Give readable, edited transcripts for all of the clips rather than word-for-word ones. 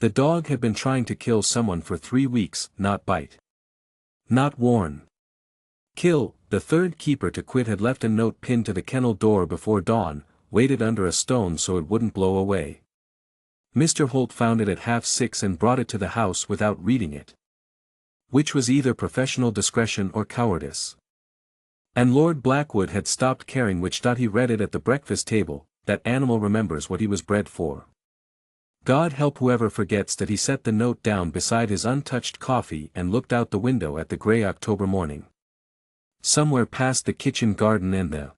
The dog had been trying to kill someone for 3 weeks, not bite. Not warn. Kill. The third keeper to quit had left a note pinned to the kennel door before dawn, waited under a stone so it wouldn't blow away. Mr. Holt found it at 6:30 and brought it to the house without reading it. Which was either professional discretion or cowardice. And Lord Blackwood had stopped caring which. He read it at the breakfast table. That animal remembers what he was bred for. God help whoever forgets that. He set the note down beside his untouched coffee and looked out the window at the grey October morning. Somewhere past the kitchen garden and the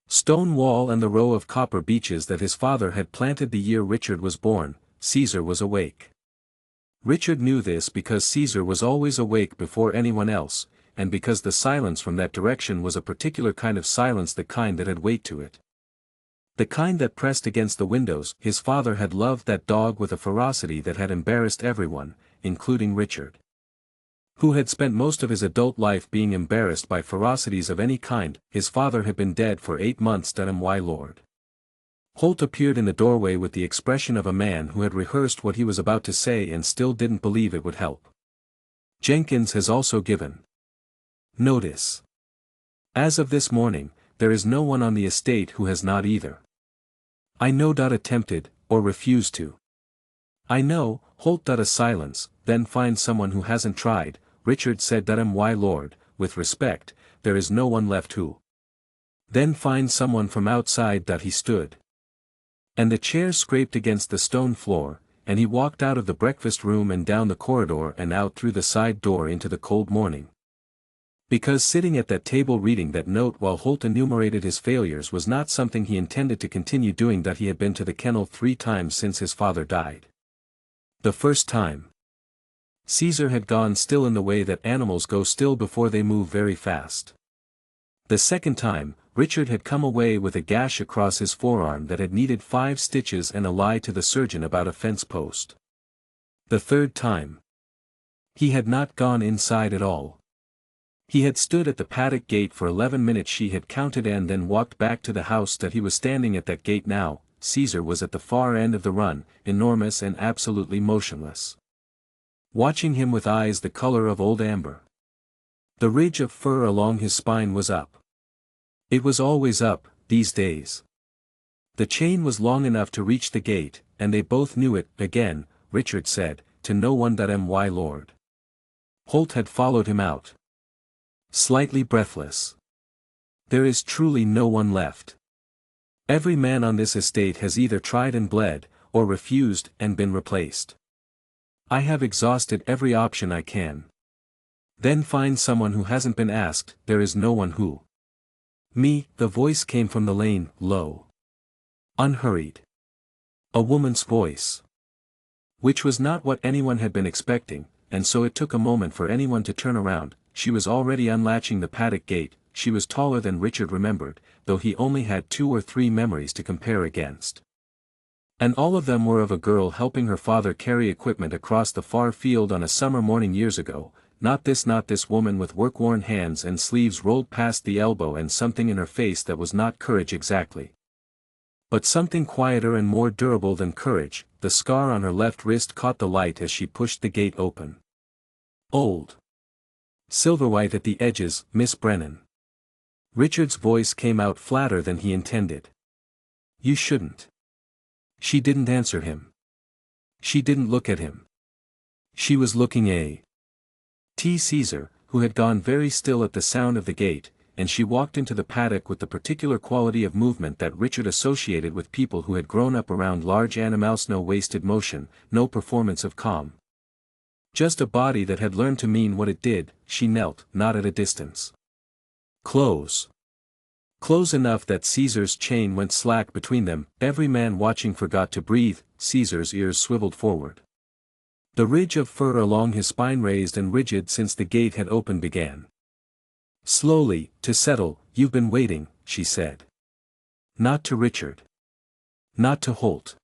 stone wall and the row of copper beeches that his father had planted the year Richard was born, Caesar was awake. Richard knew this because Caesar was always awake before anyone else, and because the silence from that direction was a particular kind of silence, the kind that had weight to it. The kind that pressed against the windows. His father had loved that dog with a ferocity that had embarrassed everyone, including Richard, who had spent most of his adult life being embarrassed by ferocities of any kind. His father had been dead for 8 months. My lord. Holt appeared in the doorway with the expression of a man who had rehearsed what he was about to say and still didn't believe it would help. Jenkins has also given notice. As of this morning, there is no one on the estate who has not either. I know. Attempted, or refused to. I know. Holt. A silence. Then find someone who hasn't tried. Richard said. My lord, with respect, there is no one left who. Then find someone from outside. He stood. And the chair scraped against the stone floor, and he walked out of the breakfast room and down the corridor and out through the side door into the cold morning. Because sitting at that table reading that note while Holt enumerated his failures was not something he intended to continue doing. He had been to the kennel 3 times since his father died. The first time, Caesar had gone still in the way that animals go still before they move very fast. The second time, Richard had come away with a gash across his forearm that had needed 5 stitches and a lie to the surgeon about a fence post. The third time, he had not gone inside at all. He had stood at the paddock gate for 11 minutes she had counted and then walked back to the house. He was standing at that gate now. Caesar was at the far end of the run, enormous and absolutely motionless, watching him with eyes the color of old amber. The ridge of fur along his spine was up. It was always up, these days. The chain was long enough to reach the gate, and they both knew it. Again, Richard said, to no one. My lord. Holt had followed him out, slightly breathless. There is truly no one left. Every man on this estate has either tried and bled, or refused and been replaced. I have exhausted every option I can. Then find someone who hasn't been asked. There is no one who. Me. The voice came from the lane, low, unhurried. A woman's voice. Which was not what anyone had been expecting, and so it took a moment for anyone to turn around. She was already unlatching the paddock gate. She was taller than Richard remembered, though he only had 2 or 3 memories to compare against. And all of them were of a girl helping her father carry equipment across the far field on a summer morning years ago. Not this woman with work-worn hands and sleeves rolled past the elbow and something in her face that was not courage exactly, but something quieter and more durable than courage. The scar on her left wrist caught the light as she pushed the gate open. Old, silver-white at the edges. Miss Brennan. Richard's voice came out flatter than he intended. You shouldn't. She didn't answer him. She didn't look at him. She was looking at Caesar, who had gone very still at the sound of the gate, and she walked into the paddock with the particular quality of movement that Richard associated with people who had grown up around large animals. No wasted motion, no performance of calm. Just a body that had learned to mean what it did. She knelt, not at a distance. Close. Close enough that Caesar's chain went slack between them. Every man watching forgot to breathe. Caesar's ears swiveled forward. The ridge of fur along his spine raised and rigid since the gate had opened began slowly to settle. You've been waiting, she said. Not to Richard. Not to Holt.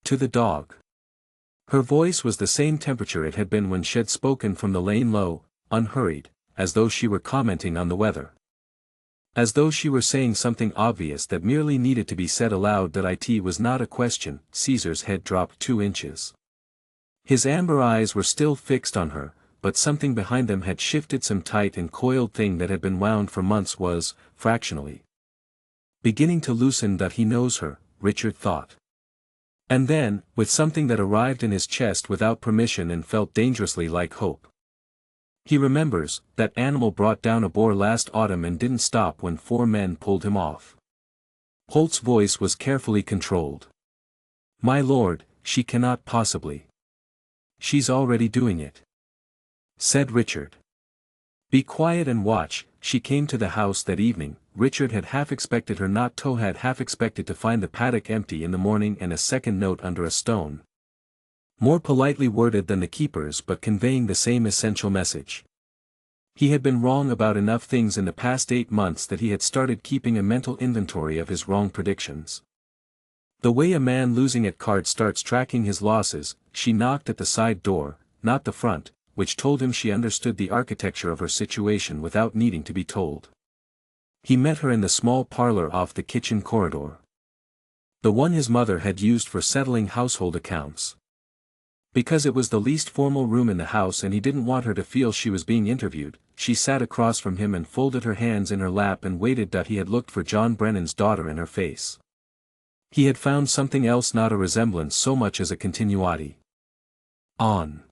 To the dog. Her voice was the same temperature it had been when she had spoken from the lane, low, unhurried, as though she were commenting on the weather. As though she were saying something obvious that merely needed to be said aloud. That it was not a question. Caesar's head dropped 2 inches. His amber eyes were still fixed on her, but something behind them had shifted. Some tight and coiled thing that had been wound for months was, fractionally, beginning to loosen. That he knows her, Richard thought. And then, with something that arrived in his chest without permission and felt dangerously like hope. He remembers, that animal brought down a boar last autumn and didn't stop when 4 men pulled him off. Holt's voice was carefully controlled. My lord, she cannot possibly. She's already doing it, said Richard. Be quiet and watch. She came to the house that evening. Richard had half expected her not to, had half expected to find the paddock empty in the morning and a second note under a stone. More politely worded than the keeper's but conveying the same essential message. He had been wrong about enough things in the past 8 months that he had started keeping a mental inventory of his wrong predictions. The way a man losing at cards starts tracking his losses. She knocked at the side door, not the front, which told him she understood the architecture of her situation without needing to be told. He met her in the small parlor off the kitchen corridor. The one his mother had used for settling household accounts. Because it was the least formal room in the house and he didn't want her to feel she was being interviewed, she sat across from him and folded her hands in her lap and waited. He had looked for John Brennan's daughter in her face. He had found something else, not a resemblance so much as a continuity. On.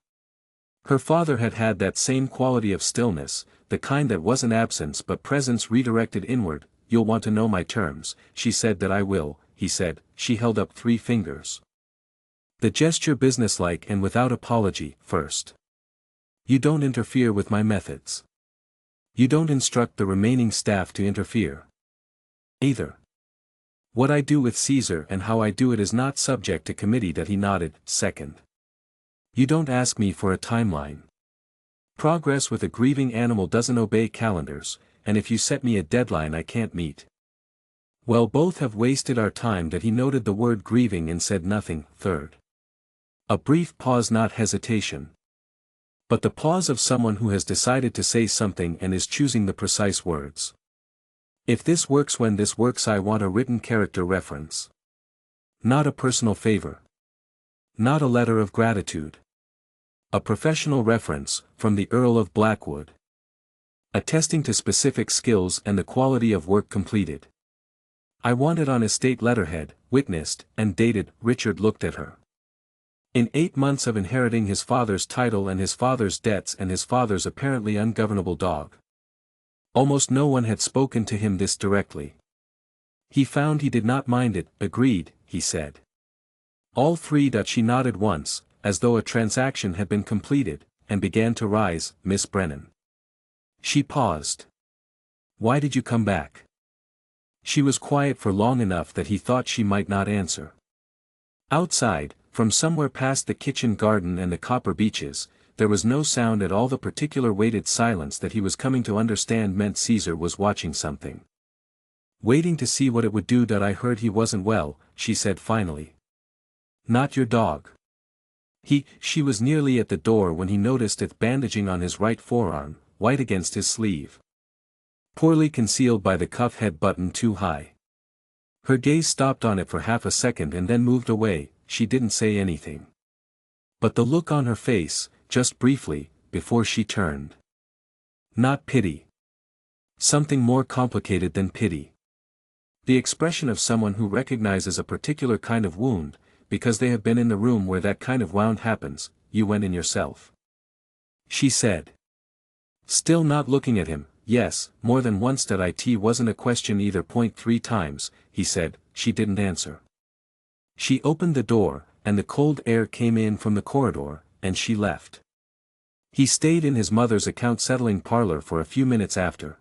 Her father had had that same quality of stillness, the kind that wasn't absence but presence redirected inward. You'll want to know my terms, she said. That I will, he said. She held up 3 fingers. The gesture businesslike and without apology. First, you don't interfere with my methods. You don't instruct the remaining staff to interfere. Either. What I do with Caesar and how I do it is not subject to committee. He nodded. Second, you don't ask me for a timeline. Progress with a grieving animal doesn't obey calendars, and if you set me a deadline I can't meet. Well, both have wasted our time. He noted the word grieving and said nothing. Third, a brief pause, not hesitation, but the pause of someone who has decided to say something and is choosing the precise words. If this works, when this works, I want a written character reference. Not a personal favor. Not a letter of gratitude. A professional reference, from the Earl of Blackwood. Attesting to specific skills and the quality of work completed. I want it on estate letterhead, witnessed, and dated. Richard looked at her. In 8 months of inheriting his father's title and his father's debts and his father's apparently ungovernable dog. Almost no one had spoken to him this directly. He found he did not mind it. Agreed, he said. All 3. She nodded once, as though a transaction had been completed, and began to rise. Miss Brennan. She paused. Why did you come back? She was quiet for long enough that he thought she might not answer. Outside, from somewhere past the kitchen garden and the copper beeches, there was no sound at all. The particular weighted silence that he was coming to understand meant Caesar was watching something. Waiting to see what it would do. I heard he wasn't well, she said finally. Not your dog. She was nearly at the door when he noticed it bandaging on his right forearm, white against his sleeve. Poorly concealed by the cuff head button too high. Her gaze stopped on it for half a second and then moved away. She didn't say anything. But the look on her face, just briefly, before she turned. Not pity. Something more complicated than pity. The expression of someone who recognizes a particular kind of wound, because they have been in the room where that kind of wound happens. You went in yourself, she said. Still not looking at him. Yes, more than once. It wasn't a question either. 3 times, he said. She didn't answer. She opened the door, and the cold air came in from the corridor, and she left. He stayed in his mother's account-settling parlor for a few minutes after.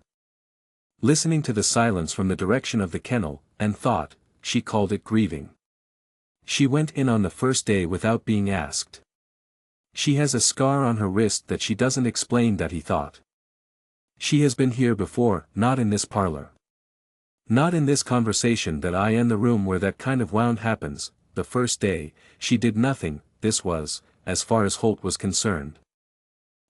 Listening to the silence from the direction of the kennel, and thought. She called it grieving. She went in on the first day without being asked. She has a scar on her wrist that she doesn't explain. He thought. She has been here before, not in this parlor. Not in this conversation. I am the room where that kind of wound happens. The first day, she did nothing. This was, as far as Holt was concerned,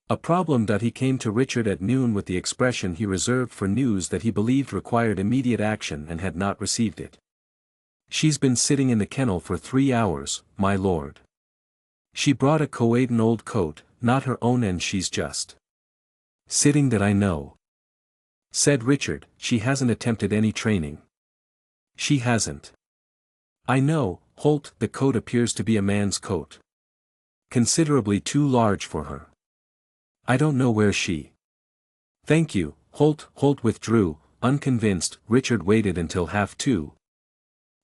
a problem. He came to Richard at noon with the expression he reserved for news that he believed required immediate action and had not received it. She's been sitting in the kennel for 3 hours, my lord. She brought a Coaden old coat, not her own, and she's just sitting that I know," said Richard. "She hasn't attempted any training." "She hasn't." "I know, Holt, the coat appears to be a man's coat. Considerably too large for her. I don't know where she—" "Thank you, Holt." Holt withdrew, unconvinced. Richard waited until 1:30.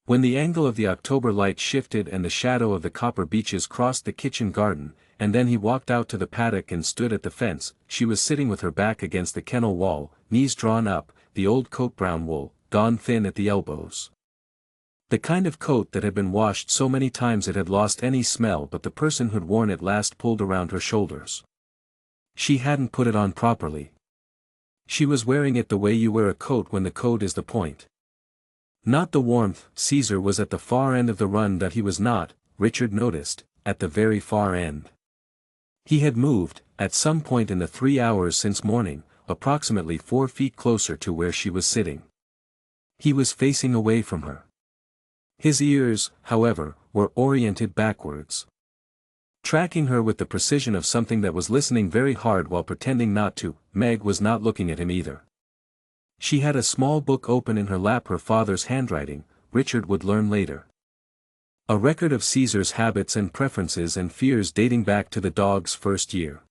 When the angle of the October light shifted and the shadow of the copper beeches crossed the kitchen garden, and then he walked out to the paddock and stood at the fence, she was sitting with her back against the kennel wall, knees drawn up, the old coat brown wool, gone thin at the elbows. The kind of coat that had been washed so many times it had lost any smell, but the person who'd worn it last pulled around her shoulders. She hadn't put it on properly. She was wearing it the way you wear a coat when the coat is the point. Not the warmth. Caesar was at the far end of the run. That he was not, Richard noticed, at the very far end. He had moved, at some point in the 3 hours since morning, approximately 4 feet closer to where she was sitting. He was facing away from her. His ears, however, were oriented backwards. Tracking her with the precision of something that was listening very hard while pretending not to. Meg was not looking at him either. She had a small book open in her lap, her father's handwriting, Richard would learn later. A record of Caesar's habits and preferences and fears dating back to the dog's first year.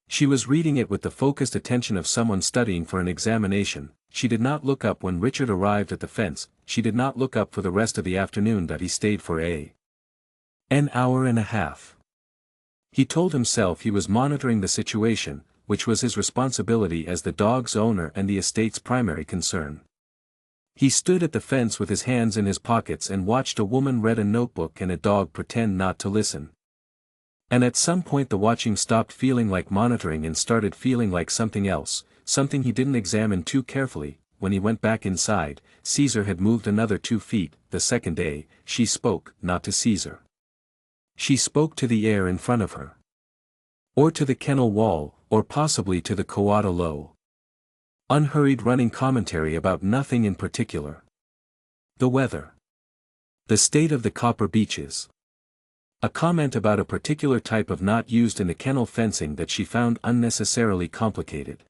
She was reading it with the focused attention of someone studying for an examination. She did not look up when Richard arrived at the fence. She did not look up for the rest of the afternoon that he stayed for an hour and a half. He told himself he was monitoring the situation, which was his responsibility as the dog's owner and the estate's primary concern. He stood at the fence with his hands in his pockets and watched a woman read a notebook and a dog pretend not to listen. And at some point the watching stopped feeling like monitoring and started feeling like something else, something he didn't examine too carefully. When he went back inside, Caesar had moved another 2 feet. The second day, she spoke, not to Caesar. She spoke to the air in front of her. Or to the kennel wall, or possibly to the coata low. Unhurried running commentary about nothing in particular. The weather. The state of the copper beeches. A comment about a particular type of knot used in the kennel fencing that she found unnecessarily complicated.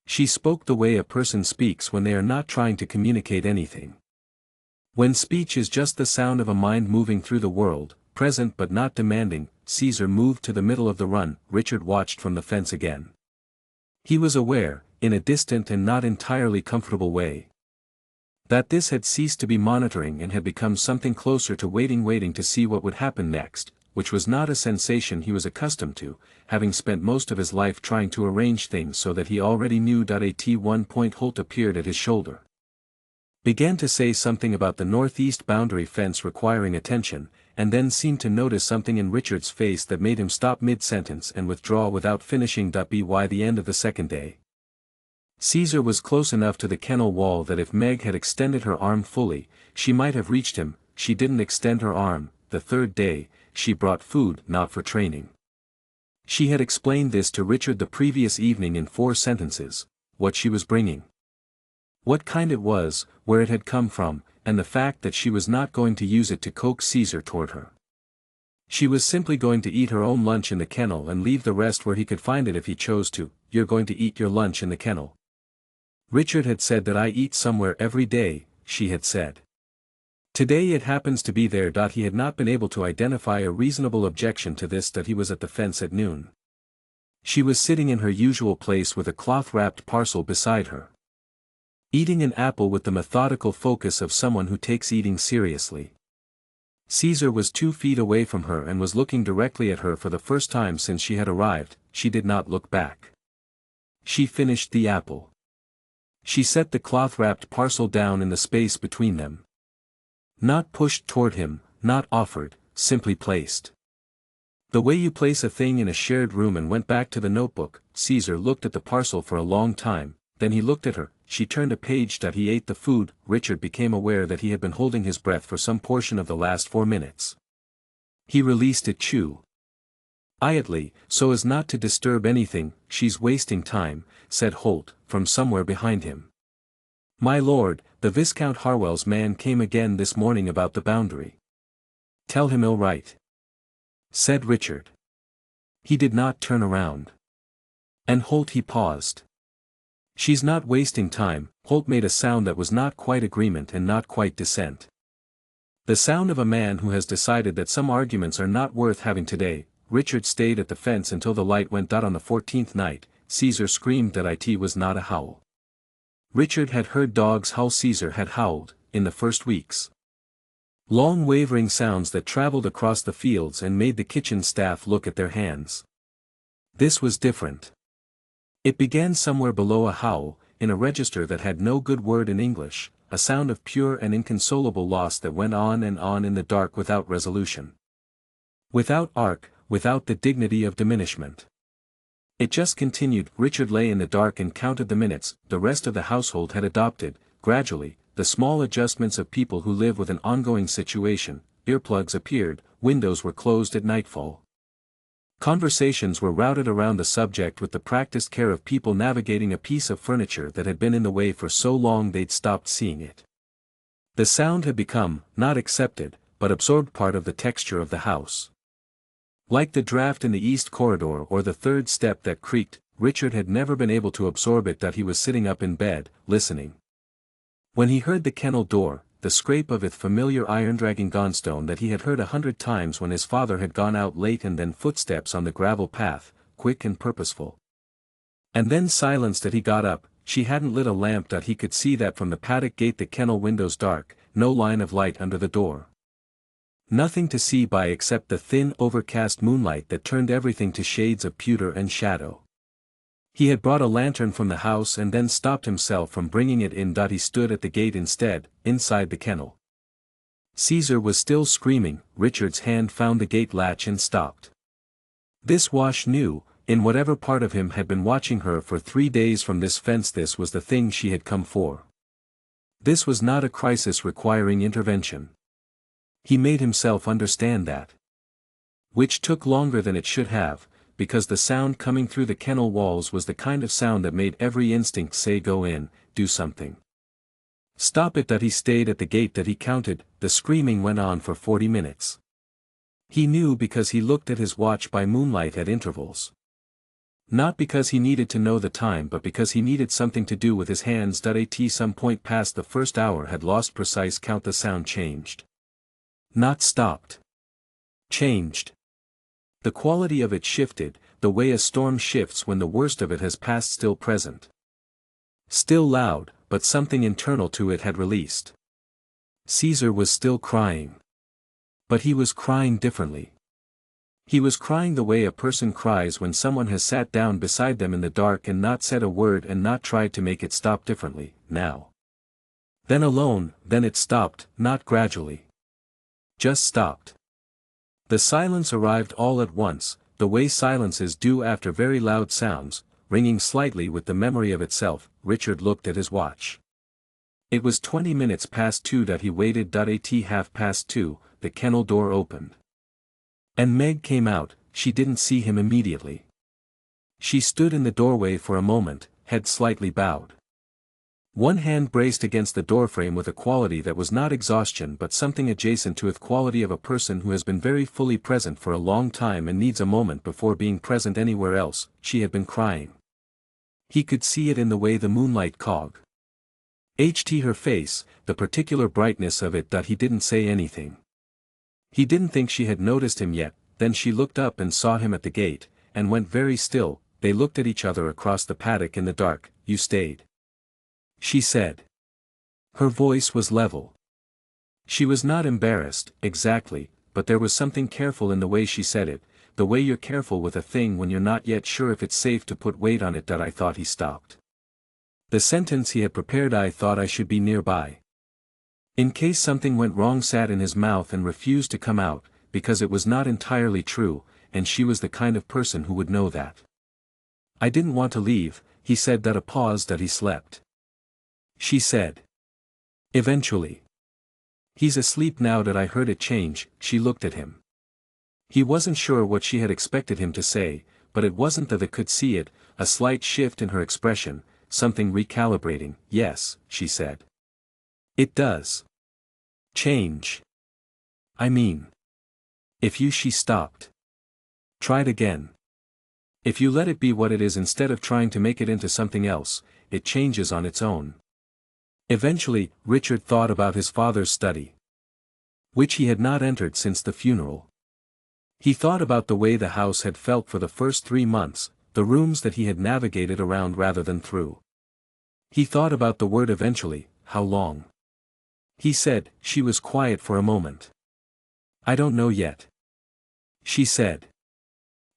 She spoke the way a person speaks when they are not trying to communicate anything. When speech is just the sound of a mind moving through the world, present but not demanding. Caesar moved to the middle of the run. Richard watched from the fence again. He was aware, in a distant and not entirely comfortable way, that this had ceased to be monitoring and had become something closer to waiting to see what would happen next, which was not a sensation he was accustomed to, having spent most of his life trying to arrange things so that he already knew. At one point Holt appeared at his shoulder. Began to say something about the northeast boundary fence requiring attention, and then seemed to notice something in Richard's face that made him stop mid-sentence and withdraw without finishing. By the end of the second day, Caesar was close enough to the kennel wall that if Meg had extended her arm fully, she might have reached him. She didn't extend her arm. The third day, she brought food not for training. She had explained this to Richard the previous evening in 4 sentences, what she was bringing, what kind it was, where it had come from, and the fact that she was not going to use it to coax Caesar toward her. She was simply going to eat her own lunch in the kennel and leave the rest where he could find it if he chose to. You're going to eat your lunch in the kennel. Richard had said that I eat somewhere every day, she had said. Today it happens to be there. He had not been able to identify a reasonable objection to this. That he was at the fence at noon. She was sitting in her usual place with a cloth-wrapped parcel beside her, eating an apple with the methodical focus of someone who takes eating seriously. Caesar was 2 feet away from her and was looking directly at her for the first time since she had arrived. She did not look back. She finished the apple. She set the cloth-wrapped parcel down in the space between them. Not pushed toward him, not offered, simply placed. The way you place a thing in a shared room, and went back to the notebook. Caesar looked at the parcel for a long time, then he looked at her. She turned a page. He ate the food. Richard became aware that he had been holding his breath for some portion of the last 4 minutes. He released it quietly, so as not to disturb anything. She's wasting time, said Holt, from somewhere behind him. My lord, the Viscount Harwell's man came again this morning about the boundary. Tell him he'll write. said Richard. He did not turn around. And Holt, he paused. She's not wasting time. Holt made a sound that was not quite agreement and not quite dissent. The sound of a man who has decided that some arguments are not worth having today. Richard stayed at the fence until the light went out on the 14th night. Caesar screamed that it was not a howl. Richard had heard dogs howl. Caesar had howled, in the first weeks. Long wavering sounds that traveled across the fields and made the kitchen staff look at their hands. This was different. It began somewhere below a howl, in a register that had no good word in English, a sound of pure and inconsolable loss that went on and on in the dark without resolution. Without arc, without the dignity of diminishment. It just continued. Richard lay in the dark and counted the minutes. The rest of the household had adopted, gradually, the small adjustments of people who live with an ongoing situation. Earplugs appeared, windows were closed at nightfall. Conversations were routed around the subject with the practiced care of people navigating a piece of furniture that had been in the way for so long they'd stopped seeing it. The sound had become, not accepted, but absorbed part of the texture of the house. Like the draft in the east corridor or the third step that creaked, Richard had never been able to absorb it. That he was sitting up in bed, listening. When he heard the kennel door, the scrape of its familiar iron-dragging gonstone that he had heard 100 times when his father had gone out late, and then footsteps on the gravel path, quick and purposeful. And then silence. That he got up. She hadn't lit a lamp. That he could see that from the paddock gate. The kennel windows dark, no line of light under the door. Nothing to see by except the thin overcast moonlight that turned everything to shades of pewter and shadow. He had brought a lantern from the house and then stopped himself from bringing it in. He stood at the gate instead, inside the kennel. Caesar was still screaming. Richard's hand found the gate latch and stopped. This Wash knew, in whatever part of him had been watching her for 3 days from this fence. This was the thing she had come for. This was not a crisis requiring intervention. He made himself understand that. Which took longer than it should have, because the sound coming through the kennel walls was the kind of sound that made every instinct say go in, do something. Stop it. That he stayed at the gate. That he counted. The screaming went on for 40 minutes. He knew because he looked at his watch by moonlight at intervals. Not because he needed to know the time, but because he needed something to do with his hands. At some point past the first hour had lost precise count. The sound changed. Not stopped. Changed. The quality of it shifted, the way a storm shifts when the worst of it has passed. Still present. Still loud, but something internal to it had released. Caesar was still crying. But he was crying differently. He was crying the way a person cries when someone has sat down beside them in the dark and not said a word and not tried to make it stop. Differently, now. Then alone, then it stopped, not gradually. Just stopped. The silence arrived all at once, the way silences do after very loud sounds, ringing slightly with the memory of itself. Richard looked at his watch. It was 20 minutes past 2. He waited. At 2:30, the kennel door opened. And Meg came out. She didn't see him immediately. She stood in the doorway for a moment, head slightly bowed. One hand braced against the doorframe with a quality that was not exhaustion but something adjacent to it, quality of a person who has been very fully present for a long time and needs a moment before being present anywhere else. She had been crying. He could see it in the way the moonlight cog. Her face, the particular brightness of it. He didn't say anything. He didn't think she had noticed him yet. Then she looked up and saw him at the gate, and went very still. They looked at each other across the paddock in the dark. You stayed? She said. Her voice was level. She was not embarrassed, exactly, but there was something careful in the way she said it, the way you're careful with a thing when you're not yet sure if it's safe to put weight on it. I thought. He stopped. The sentence he had prepared. I thought I should be nearby. In case something went wrong. Sat in his mouth and refused to come out, because it was not entirely true, and she was the kind of person who would know that. I didn't want to leave, he said. That a pause. He slept. She said. Eventually. He's asleep now. I heard it change. She looked at him. He wasn't sure what she had expected him to say, but it wasn't that. They could see it, a slight shift in her expression, something recalibrating. Yes, she said. It does. Change. I mean. If you. She stopped. Try it again. If you let it be what it is instead of trying to make it into something else, it changes on its own. Eventually, Richard thought about his father's study, which he had not entered since the funeral. He thought about the way the house had felt for the first 3 months, the rooms that he had navigated around rather than through. He thought about the word eventually, how long. He said. She was quiet for a moment. I don't know yet, she said.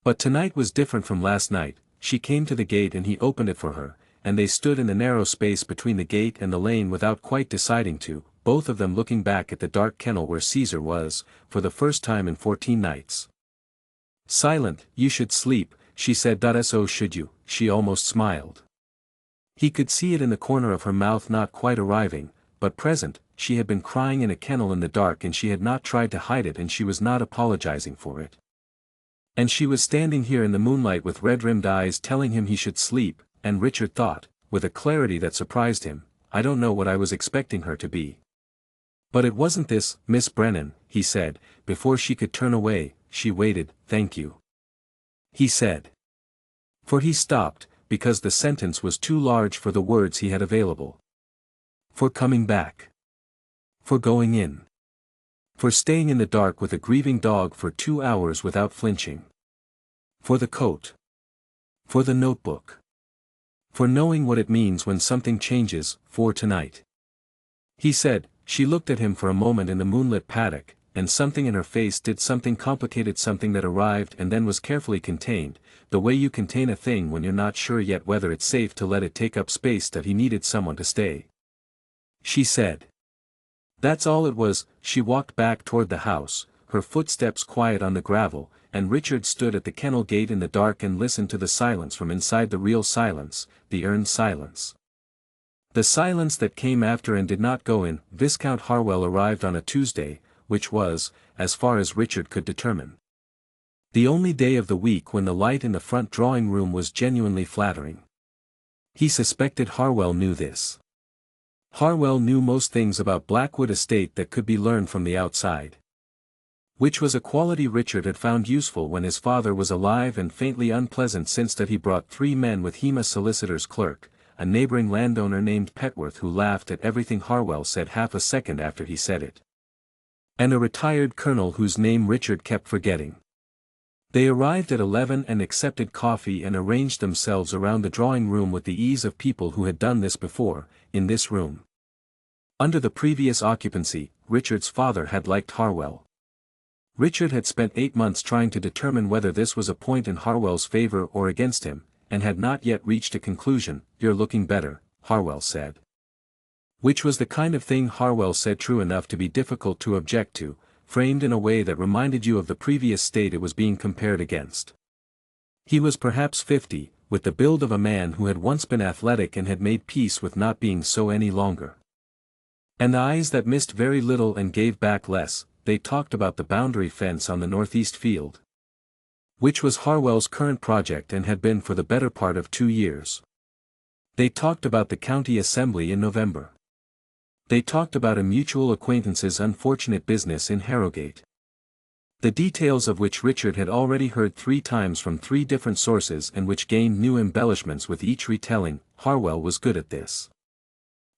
But tonight was different from last night. She came to the gate and he opened it for her, and they stood in the narrow space between the gate and the lane without quite deciding to, both of them looking back at the dark kennel where Caesar was, for the first time in 14 nights. Silent. You should sleep, she said. So should you, she almost smiled. He could see it in the corner of her mouth, not quite arriving, but present. She had been crying in a kennel in the dark and she had not tried to hide it and she was not apologizing for it. And she was standing here in the moonlight with red-rimmed eyes telling him he should sleep, and Richard thought, with a clarity that surprised him, I don't know what I was expecting her to be. But it wasn't this, Miss Brennan, he said. Before she could turn away, she waited. Thank you, he said. For he stopped, because the sentence was too large for the words he had available. For coming back. For going in. For staying in the dark with a grieving dog for 2 hours without flinching. For the coat. For the notebook. For knowing what it means when something changes. For tonight, he said. She looked at him for a moment in the moonlit paddock, and something in her face did something complicated, something that arrived and then was carefully contained, the way you contain a thing when you're not sure yet whether it's safe to let it take up space. That he needed someone to stay, she said. That's all it was. She walked back toward the house, her footsteps quiet on the gravel, and Richard stood at the kennel gate in the dark and listened to the silence from inside, the real silence, the earned silence. The silence that came after and did not go in. Viscount Harwell arrived on a Tuesday, which was, as far as Richard could determine, the only day of the week when the light in the front drawing room was genuinely flattering. He suspected Harwell knew this. Harwell knew most things about Blackwood Estate that could be learned from the outside. Which was a quality Richard had found useful when his father was alive, and faintly unpleasant since that he brought 3 men with him: a solicitor's clerk, a neighboring landowner named Petworth who laughed at everything Harwell said half a second after he said it, and a retired colonel whose name Richard kept forgetting. They arrived at 11 and accepted coffee and arranged themselves around the drawing room with the ease of people who had done this before, in this room. Under the previous occupancy, Richard's father had liked Harwell. Richard had spent 8 months trying to determine whether this was a point in Harwell's favor or against him, and had not yet reached a conclusion. You're looking better, Harwell said. Which was the kind of thing Harwell said true enough to be difficult to object to, framed in a way that reminded you of the previous state it was being compared against. He was perhaps 50, with the build of a man who had once been athletic and had made peace with not being so any longer. And the eyes that missed very little and gave back less. They talked about the boundary fence on the northeast field, which was Harwell's current project and had been for the better part of 2 years. They talked about the county assembly in November. They talked about a mutual acquaintance's unfortunate business in Harrogate, the details of which Richard had already heard 3 times from 3 different sources and which gained new embellishments with each retelling. Harwell was good at this.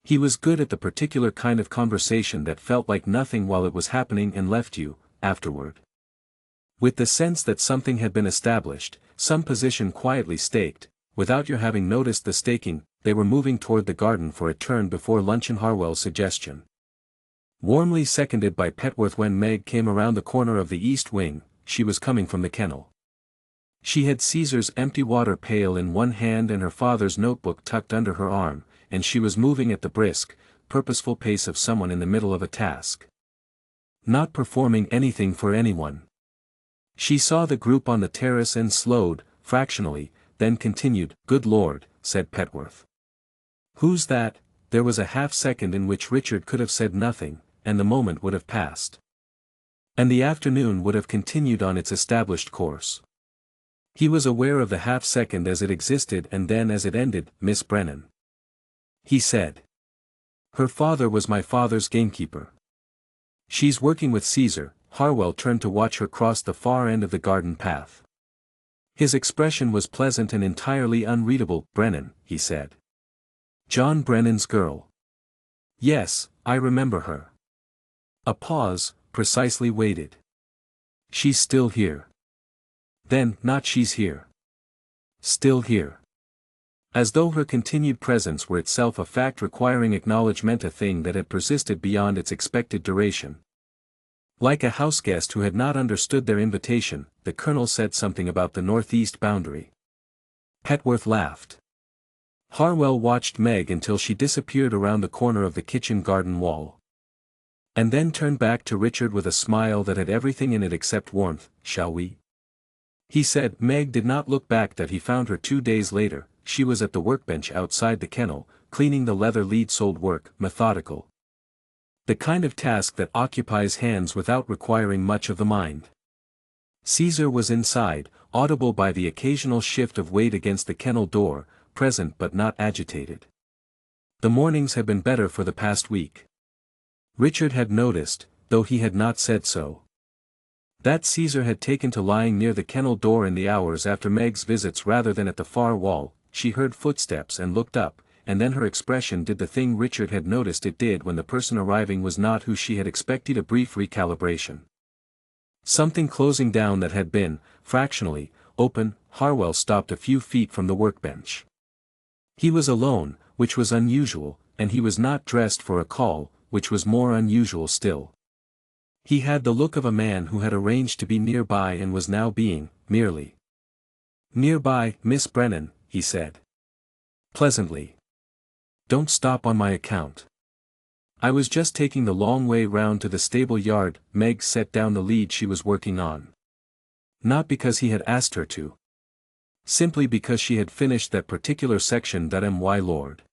He was good at the particular kind of conversation that felt like nothing while it was happening and left you, afterward, with the sense that something had been established, some position quietly staked, without your having noticed the staking. They were moving toward the garden for a turn before luncheon. Harwell's suggestion, warmly seconded by Petworth, when Meg came around the corner of the east wing. She was coming from the kennel. She had Caesar's empty water pail in one hand and her father's notebook tucked under her arm, and she was moving at the brisk, purposeful pace of someone in the middle of a task, not performing anything for anyone. She saw the group on the terrace and slowed, fractionally, then continued. Good Lord, said Petworth. Who's that? There was a half-second in which Richard could have said nothing, and the moment would have passed, and the afternoon would have continued on its established course. He was aware of the half-second as it existed and then as it ended. Miss Brennan, he said. Her father was my father's gamekeeper. She's working with Caesar. Harwell turned to watch her cross the far end of the garden path. His expression was pleasant and entirely unreadable. "Brennan," he said. "John Brennan's girl." "Yes, I remember her." A pause, precisely waited. "She's still here." "Then, not she's here." "Still here." As though her continued presence were itself a fact requiring acknowledgement, a thing that had persisted beyond its expected duration. Like a houseguest who had not understood their invitation, the colonel said something about the northeast boundary. Petworth laughed. Harwell watched Meg until she disappeared around the corner of the kitchen garden wall. And then turned back to Richard with a smile that had everything in it except warmth. "Shall we?" he said. Meg did not look back. That he found her 2 days later. She was at the workbench outside the kennel, cleaning the leather lead-soled work, methodical. The kind of task that occupies hands without requiring much of the mind. Caesar was inside, audible by the occasional shift of weight against the kennel door, present but not agitated. The mornings had been better for the past week. Richard had noticed, though he had not said so, that Caesar had taken to lying near the kennel door in the hours after Meg's visits rather than at the far wall. She heard footsteps and looked up, and then her expression did the thing Richard had noticed it did when the person arriving was not who she had expected. A brief recalibration. Something closing down that had been, fractionally, open. Harwell stopped a few feet from the workbench. He was alone, which was unusual, and he was not dressed for a call, which was more unusual still. He had the look of a man who had arranged to be nearby and was now being, merely. "Nearby, Miss Brennan," he said. Pleasantly. "Don't stop on my account. I was just taking the long way round to the stable yard." Meg set down the lead she was working on. Not because he had asked her to. Simply because she had finished that particular section. "That my lord,"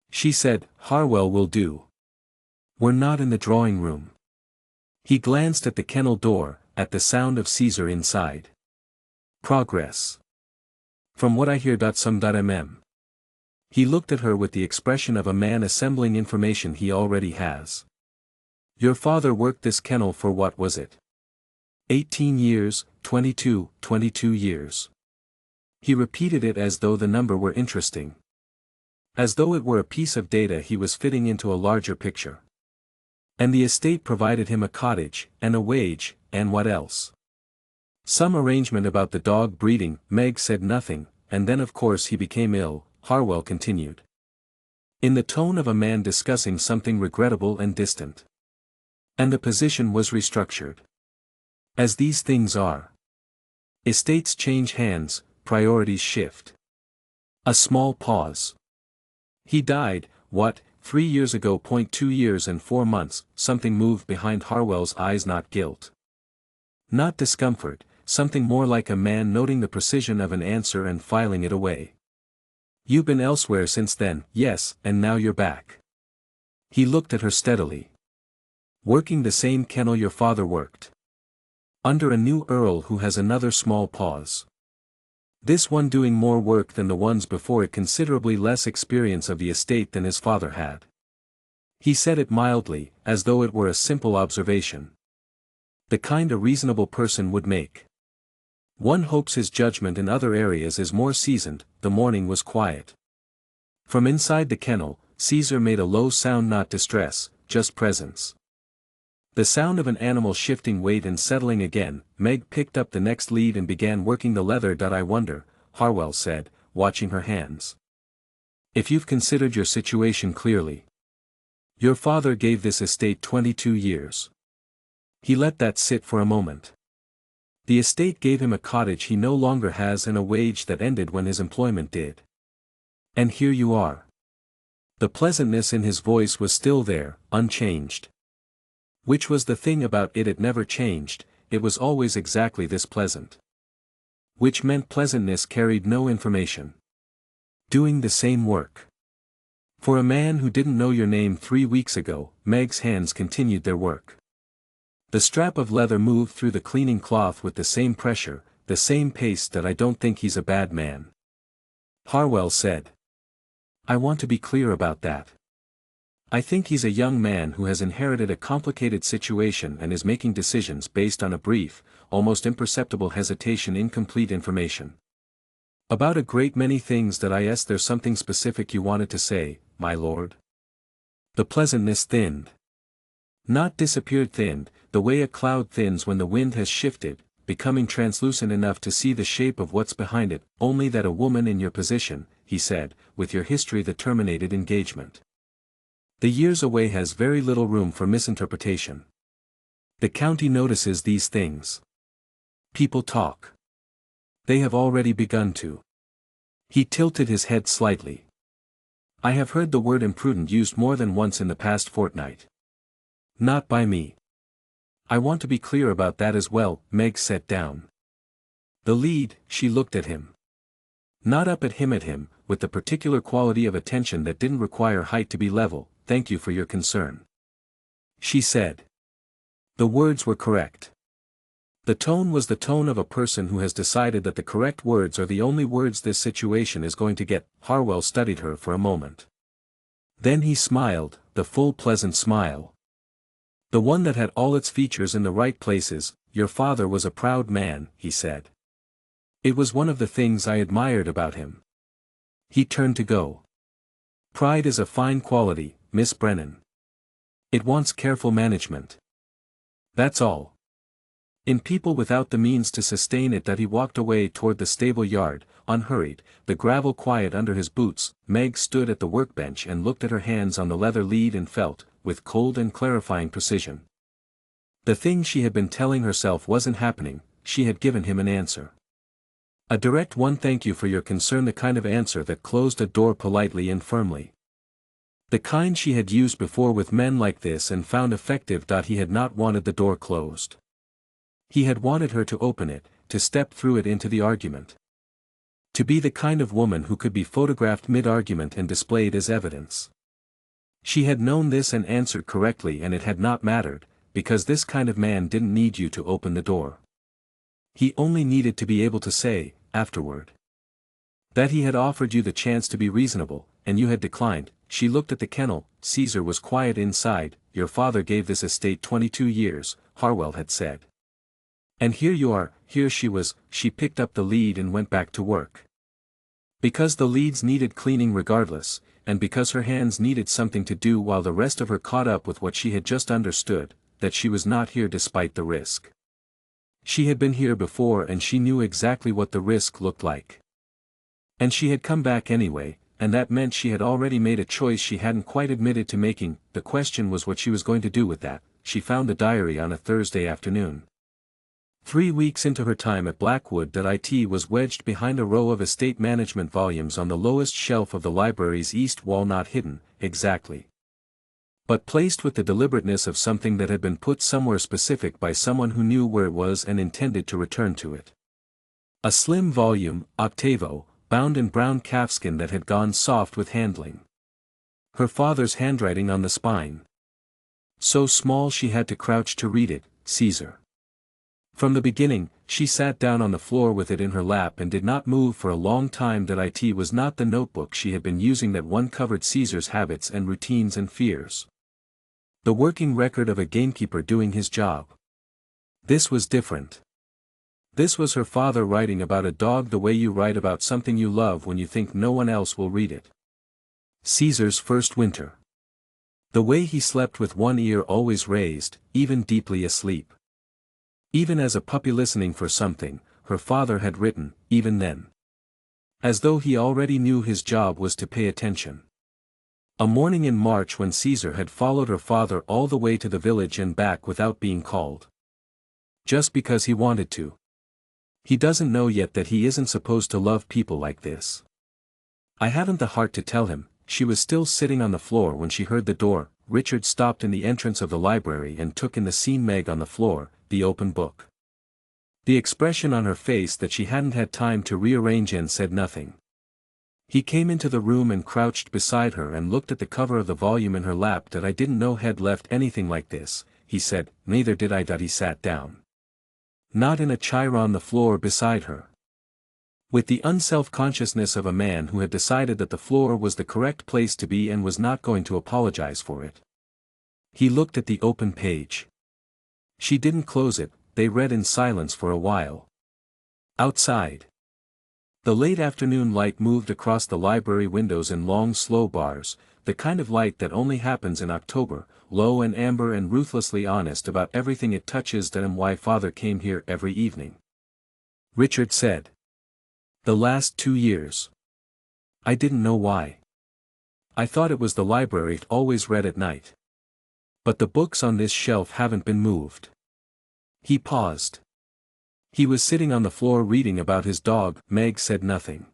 she said. "Harwell will do. We're not in the drawing room." He glanced at the kennel door, at the sound of Caesar inside. "Progress. From what I hear. Some. He looked at her with the expression of a man assembling information he already has. "Your father worked this kennel for what was it? 18 years, 22 years. He repeated it as though the number were interesting. As though it were a piece of data he was fitting into a larger picture. "And the estate provided him a cottage, and a wage, and what else?" "Some arrangement about the dog breeding." Meg said nothing, "and then of course he became ill," Harwell continued. In the tone of a man discussing something regrettable and distant. "And the position was restructured. As these things are. Estates change hands, priorities shift." A small pause. "He died, what, 3 years ago. 2 years and 4 months, something moved behind Harwell's eyes. Not guilt. Not discomfort, something more like a man noting the precision of an answer and filing it away. "You've been elsewhere since then." "Yes, and now you're back." He looked at her steadily. "Working the same kennel your father worked. Under a new Earl who has." Another small pause. "This one doing more work than the ones before it. Considerably less experience of the estate than his father had." He said it mildly, as though it were a simple observation. The kind a reasonable person would make. One hopes his judgment in other areas is more seasoned. The morning was quiet. From inside the kennel, Caesar made a low sound. Not distress, just presence. The sound of an animal shifting weight and settling again. Meg picked up the next lead and began working the leather. "I wonder," Harwell said, watching her hands. "If you've considered your situation clearly. Your father gave this estate 22 years. He let that sit for a moment. The estate gave him a cottage he no longer has and a wage that ended when his employment did. And here you are." The pleasantness in his voice was still there, unchanged. Which was the thing about it. It never changed, it was always exactly this pleasant. Which meant pleasantness carried no information. Doing the same work. For a man who didn't know your name 3 weeks ago. Meg's hands continued their work. The strap of leather moved through the cleaning cloth with the same pressure, the same pace. "I don't think he's a bad man," Harwell said. "I want to be clear about that. I think he's a young man who has inherited a complicated situation and is making decisions based on a brief, almost imperceptible hesitation, incomplete information. About a great many things that there's something specific you wanted to say, my lord? The pleasantness thinned. Not disappeared, thinned, the way a cloud thins when the wind has shifted, becoming translucent enough to see the shape of what's behind it, only that a woman in your position, he said, with your history, the terminated engagement. The years away has very little room for misinterpretation. The county notices these things. People talk. They have already begun to. He tilted his head slightly. I have heard the word imprudent used more than once in the past fortnight. Not by me. I want to be clear about that as well. Meg sat down. The lead, she looked at him. Not up at him, with the particular quality of attention that didn't require height to be level. Thank you for your concern. She said. The words were correct. The tone was the tone of a person who has decided that the correct words are the only words this situation is going to get. Harwell studied her for a moment. Then he smiled, the full pleasant smile. The one that had all its features in the right places. Your father was a proud man, he said. It was one of the things I admired about him. He turned to go. Pride is a fine quality, Miss Brennan. It wants careful management. That's all. In people without the means to sustain it. That he walked away toward the stable yard, unhurried, the gravel quiet under his boots. Meg stood at the workbench and looked at her hands on the leather lead and felt, with cold and clarifying precision. The thing she had been telling herself wasn't happening. She had given him an answer. A direct one. Thank you for your concern. The kind of answer that closed a door politely and firmly. The kind she had used before with men like this and found effective. He had not wanted the door closed. He had wanted her to open it, to step through it into the argument. To be the kind of woman who could be photographed mid-argument and displayed as evidence. She had known this and answered correctly, and it had not mattered, because this kind of man didn't need you to open the door. He only needed to be able to say, afterward, that he had offered you the chance to be reasonable, and you had declined. She looked at the kennel. Caesar was quiet inside. Your father gave this estate 22 years, Harwell had said. And here you are. Here she was. She picked up the lead and went back to work. Because the leads needed cleaning regardless, and because her hands needed something to do while the rest of her caught up with what she had just understood, that she was not here despite the risk. She had been here before and she knew exactly what the risk looked like. And she had come back anyway, and that meant she had already made a choice she hadn't quite admitted to making. The question was what she was going to do with that. She found the diary on a Thursday afternoon. 3 weeks into her time at Blackwood. It was wedged behind a row of estate management volumes on the lowest shelf of the library's east wall, not hidden, exactly, but placed with the deliberateness of something that had been put somewhere specific by someone who knew where it was and intended to return to it. A slim volume, octavo, bound in brown calfskin that had gone soft with handling. Her father's handwriting on the spine. So small she had to crouch to read it, Caesar. From the beginning, she sat down on the floor with it in her lap and did not move for a long time. It was not the notebook she had been using that one covered Caesar's habits and routines and fears. The working record of a gamekeeper doing his job. This was different. This was her father writing about a dog the way you write about something you love when you think no one else will read it. Caesar's first winter. The way he slept with one ear always raised, even deeply asleep. Even as a puppy listening for something, her father had written, even then. As though he already knew his job was to pay attention. A morning in March when Caesar had followed her father all the way to the village and back without being called. Just because he wanted to. He doesn't know yet that he isn't supposed to love people like this. I haven't the heart to tell him. She was still sitting on the floor when she heard the door. Richard stopped in the entrance of the library and took in the scene. Meg on the floor, the open book. The expression on her face that she hadn't had time to rearrange and said nothing. He came into the room and crouched beside her and looked at the cover of the volume in her lap. I didn't know had left anything like this, he said. Neither did I. He sat down. Not in a chair on the floor beside her. With the unself-consciousness of a man who had decided that the floor was the correct place to be and was not going to apologize for it. He looked at the open page. She didn't close it. they read in silence for a while. Outside. The late afternoon light moved across the library windows in long slow bars, the kind of light that only happens in October, low and amber and ruthlessly honest about everything it touches. That why father came here every evening. Richard said. The last 2 years. I didn't know why. I thought it was the library always read at night. But the books on this shelf haven't been moved. He paused. He was sitting on the floor reading about his dog. Meg said nothing.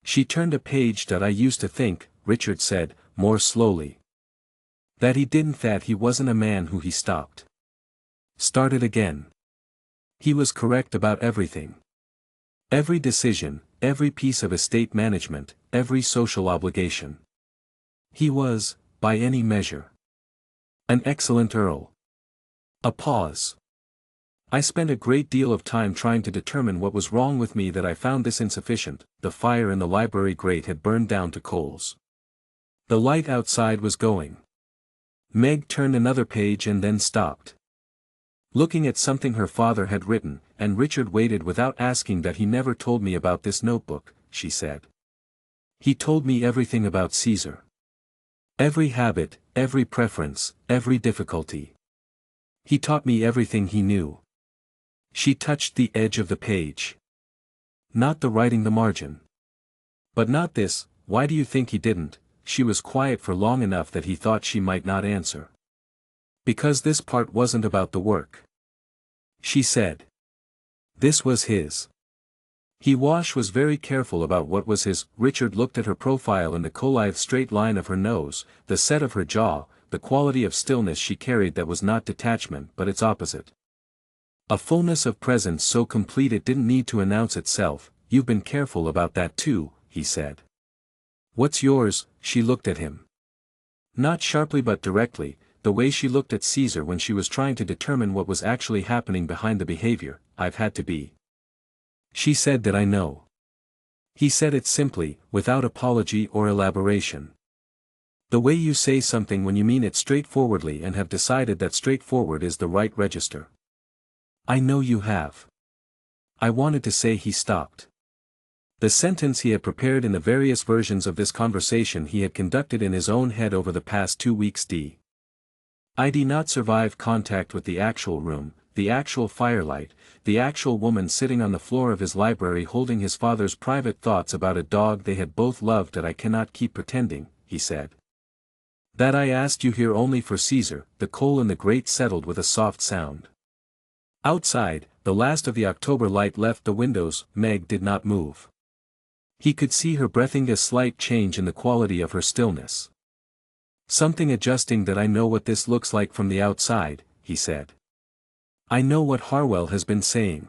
She turned a page. That I used to think, Richard said, more slowly. That he didn't, that he wasn't a man who. He stopped. Started again. He was correct about everything. Every decision, every piece of estate management, every social obligation. He was, by any measure, an excellent Earl. A pause. I spent a great deal of time trying to determine what was wrong with me, that I found this insufficient. The fire in the library grate had burned down to coals. The light outside was going. Meg turned another page and then stopped. Looking at something her father had written, and Richard waited without asking. That he never told me about this notebook, she said. He told me everything about Caesar. Every habit, every preference, every difficulty. He taught me everything he knew. She touched the edge of the page. Not the writing, the margin. But not this. Why do you think he didn't? She was quiet for long enough that he thought she might not answer. Because this part wasn't about the work. She said. This was his. He was very careful about what was his. Richard looked at her profile and the colithe straight line of her nose, the set of her jaw, the quality of stillness she carried that was not detachment but its opposite. A fullness of presence so complete it didn't need to announce itself. You've been careful about that too, he said. What's yours? She looked at him. Not sharply but directly, the way she looked at Caesar when she was trying to determine what was actually happening behind the behavior. I've had to be. She said that I know. He said it simply, without apology or elaboration. The way you say something when you mean it straightforwardly and have decided that straightforward is the right register. I know you have. I wanted to say. He stopped. The sentence he had prepared in the various versions of this conversation he had conducted in his own head over the past 2 weeks. I did not survive contact with the actual room, the actual firelight, the actual woman sitting on the floor of his library holding his father's private thoughts about a dog they had both loved. That I cannot keep pretending, he said. That I asked you here only for Caesar. The coal in the grate settled with a soft sound. Outside, the last of the October light left the windows. Meg did not move. He could see her breathing, a slight change in the quality of her stillness. Something adjusting. That I know what this looks like from the outside, he said. I know what Harwell has been saying.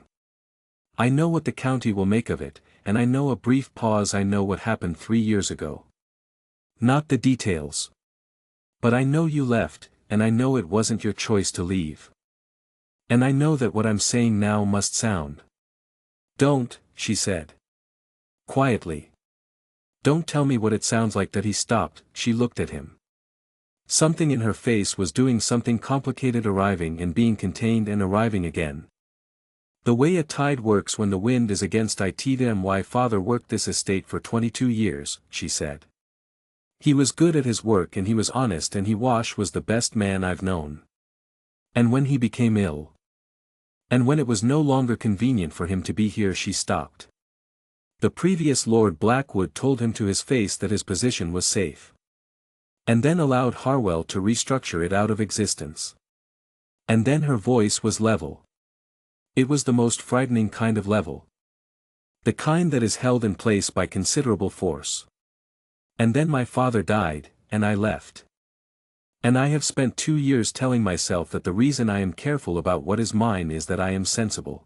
I know what the county will make of it, and I know. A brief pause. I know what happened 3 years ago. Not the details. But I know you left, and I know it wasn't your choice to leave. And I know that what I'm saying now must sound. Don't, she said. Quietly. Don't tell me what it sounds like. That he stopped. She looked at him. Something in her face was doing something complicated, arriving and being contained and arriving again. The way a tide works when the wind is against it. Why father worked this estate for 22 years, she said. He was good at his work and he was honest and he was the best man I've known. And when he became ill. And when it was no longer convenient for him to be here, she stopped. The previous Lord Blackwood told him to his face that his position was safe. And then allowed Harwell to restructure it out of existence. And then her voice was level. It was the most frightening kind of level. The kind that is held in place by considerable force. And then my father died, and I left. And I have spent 2 years telling myself that the reason I am careful about what is mine is that I am sensible.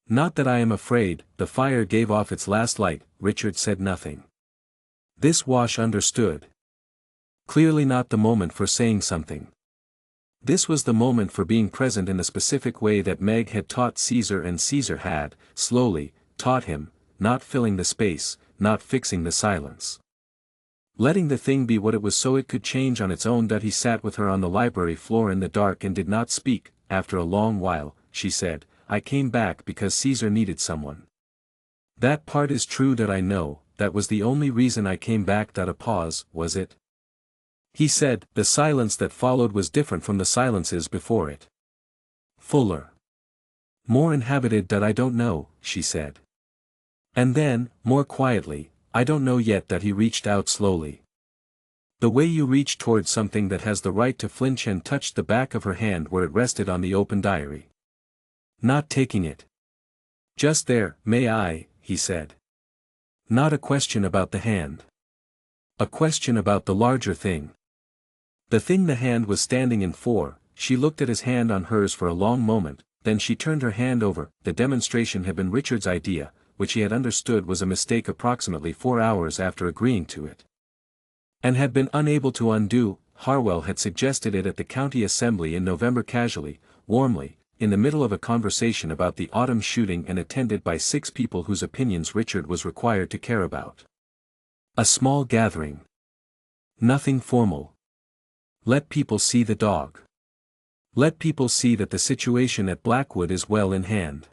Not that I am afraid. The fire gave off its last light. Richard said nothing. This Wash understood. Clearly not the moment for saying something. This was the moment for being present in the specific way that Meg had taught Caesar and Caesar had, slowly, taught him, not filling the space, not fixing the silence. Letting the thing be what it was so it could change on its own. That he sat with her on the library floor in the dark and did not speak. After a long while, she said, I came back because Caesar needed someone. That part is true that I know, that was the only reason I came back. A pause, was it? He said. The silence that followed was different from the silences before it. Fuller. More inhabited. That I don't know, she said. And then, more quietly, I don't know yet. That he reached out slowly. The way you reach towards something that has the right to flinch, and touched the back of her hand where it rested on the open diary. Not taking it. Just there. May I, he said. Not a question about the hand. A question about the larger thing. The thing the hand was standing in for. She looked at his hand on hers for a long moment, then she turned her hand over. The demonstration had been Richard's idea, which he had understood was a mistake approximately 4 hours after agreeing to it. And had been unable to undo. Harwell had suggested it at the county assembly in November casually, warmly, in the middle of a conversation about the autumn shooting, and attended by 6 people whose opinions Richard was required to care about. A small gathering. Nothing formal. Let people see the dog. Let people see that the situation at Blackwood is well in hand.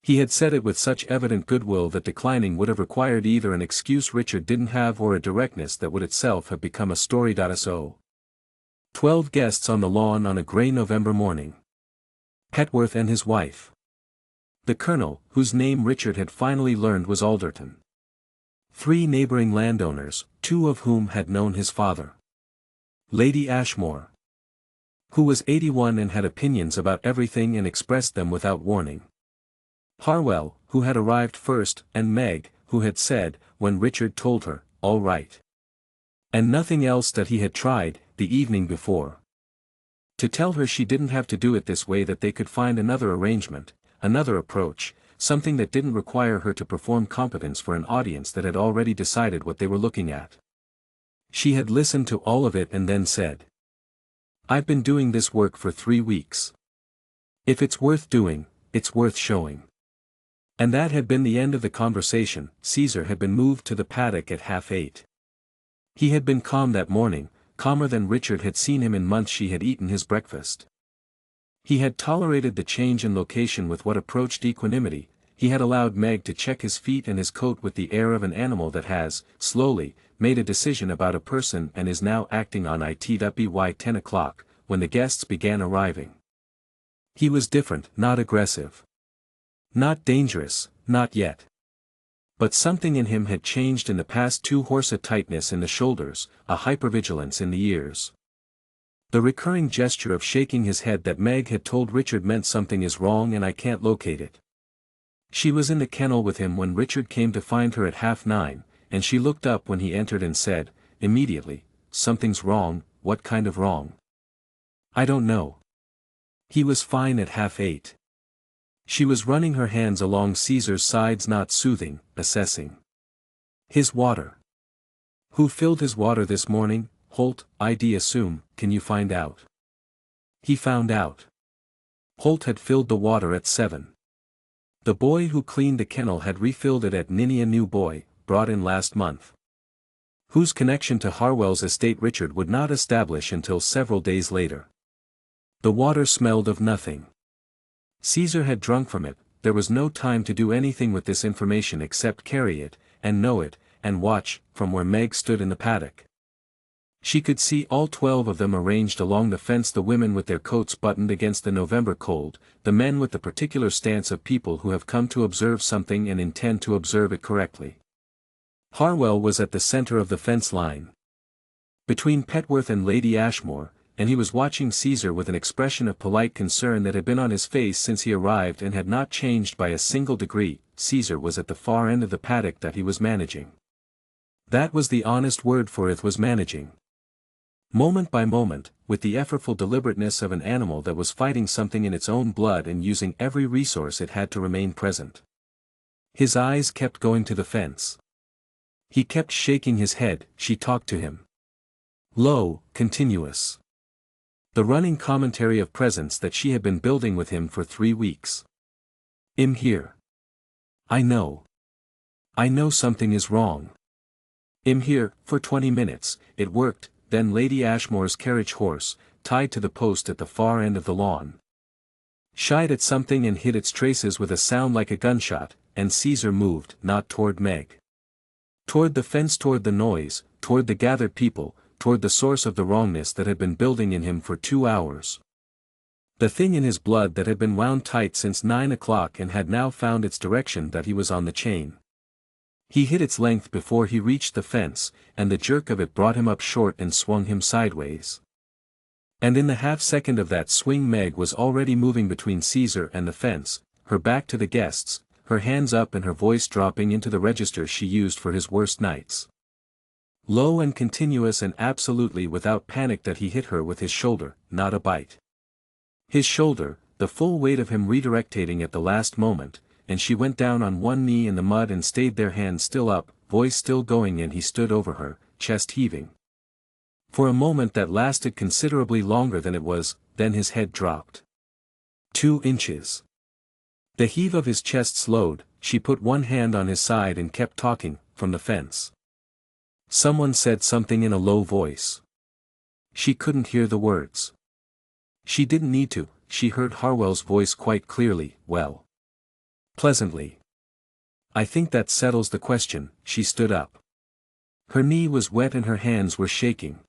He had said it with such evident goodwill that declining would have required either an excuse Richard didn't have or a directness that would itself have become a story. So 12 guests on the lawn on a grey November morning. Petworth and his wife. The colonel, whose name Richard had finally learned was Alderton. 3 neighbouring landowners, 2 of whom had known his father. Lady Ashmore, who was 81 and had opinions about everything and expressed them without warning. Harwell, who had arrived first, and Meg, who had said, when Richard told her, all right. And nothing else that he had tried, the evening before. To tell her she didn't have to do it this way, that they could find another arrangement, another approach, something that didn't require her to perform competence for an audience that had already decided what they were looking at. She had listened to all of it and then said, I've been doing this work for 3 weeks. If it's worth doing, it's worth showing. And that had been the end of the conversation. Caesar had been moved to the paddock at 8:30. He had been calm that morning, calmer than Richard had seen him in months. She had eaten his breakfast. He had tolerated the change in location with what approached equanimity. He had allowed Meg to check his feet and his coat with the air of an animal that has, slowly, made a decision about a person and is now acting on it. By 10 o'clock, when the guests began arriving. He was different, not aggressive. Not dangerous, not yet. But something in him had changed in the past 2 hours. A tightness in the shoulders, a hypervigilance in the ears. The recurring gesture of shaking his head that Meg had told Richard meant something is wrong and I can't locate it. She was in the kennel with him when Richard came to find her at 9:30, and she looked up when he entered and said, immediately, something's wrong. What kind of wrong? I don't know. He was fine at 8:30. She was running her hands along Caesar's sides, not soothing, assessing. His water. Who filled his water this morning? Holt, I'd assume. Can you find out? He found out. Holt had filled the water at 7. The boy who cleaned the kennel had refilled it at Ninny, a new boy, brought in last month. Whose connection to Harwell's estate Richard would not establish until several days later. The water smelled of nothing. Caesar had drunk from it. There was no time to do anything with this information except carry it, and know it, and watch, from where Meg stood in the paddock. She could see all 12 of them arranged along the fence, the women with their coats buttoned against the November cold, the men with the particular stance of people who have come to observe something and intend to observe it correctly. Harwell was at the center of the fence line, between Petworth and Lady Ashmore, and he was watching Caesar with an expression of polite concern that had been on his face since he arrived and had not changed by a single degree. Caesar was at the far end of the paddock that he was managing. That was the honest word for it, was managing. Moment by moment, with the effortful deliberateness of an animal that was fighting something in its own blood and using every resource it had to remain present. His eyes kept going to the fence. He kept shaking his head. She talked to him. Low, continuous. The running commentary of presence that she had been building with him for 3 weeks. I'm here. I know. I know something is wrong. I'm here. For 20 minutes, it worked. Then Lady Ashmore's carriage horse, tied to the post at the far end of the lawn. shied at something and hit its traces with a sound like a gunshot, and Caesar moved, not toward Meg. Toward the fence, toward the noise, toward the gathered people, toward the source of the wrongness that had been building in him for 2 hours. The thing in his blood that had been wound tight since 9 o'clock and had now found its direction, that he was on the chain. He hit its length before he reached the fence, and the jerk of it brought him up short and swung him sideways. And in the half-second of that swing Meg was already moving between Caesar and the fence, her back to the guests, her hands up and her voice dropping into the register she used for his worst nights. Low and continuous and absolutely without panic that he hit her with his shoulder, not a bite. His shoulder, the full weight of him redirecting at the last moment, and she went down on one knee in the mud and stayed there, hand still up, voice still going, and he stood over her, chest heaving. For a moment that lasted considerably longer than it was, then his head dropped. 2 inches. The heave of his chest slowed, she put one hand on his side and kept talking, from the fence. Someone said something in a low voice. She couldn't hear the words. She didn't need to, she heard Harwell's voice quite clearly, well. Pleasantly. I think that settles the question. She stood up. Her knee was wet and her hands were shaking.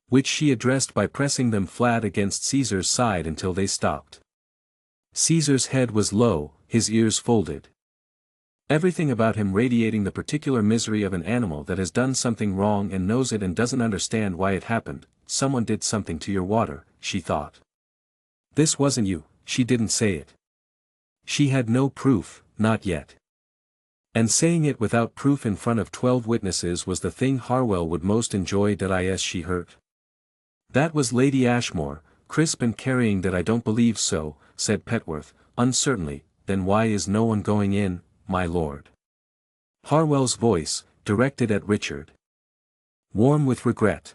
Which she addressed by pressing them flat against Caesar's side until they stopped. Caesar's head was low, his ears folded. Everything about him radiating the particular misery of an animal that has done something wrong and knows it and doesn't understand why it happened. Someone did something to your water, she thought. This wasn't you, she didn't say it. She had no proof, not yet. And saying it without proof in front of 12 witnesses was the thing Harwell would most enjoy. Is she hurt? That was Lady Ashmore, crisp and carrying. That I don't believe so, said Petworth, uncertainly. Then why is no one going in, my lord? Harwell's voice, directed at Richard. Warm with regret.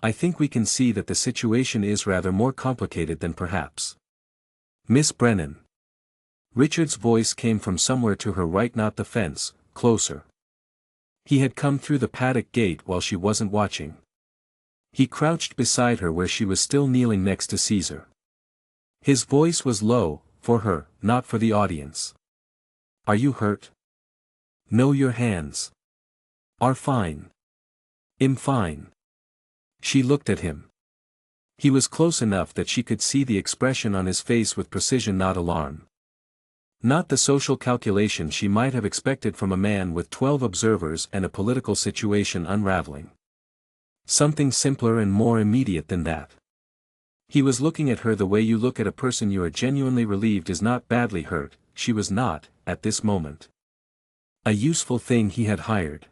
I think we can see that the situation is rather more complicated than perhaps. Miss Brennan. Richard's voice came from somewhere to her right, not the fence, closer. He had come through the paddock gate while she wasn't watching. He crouched beside her where she was still kneeling next to Caesar. His voice was low, for her, not for the audience. Are you hurt? No, your hands are fine. I'm fine. She looked at him. He was close enough that she could see the expression on his face with precision, not alarm. Not the social calculation she might have expected from a man with 12 observers and a political situation unraveling. Something simpler and more immediate than that. He was looking at her the way you look at a person you are genuinely relieved is not badly hurt. She was not, at this moment. A useful thing he had hired.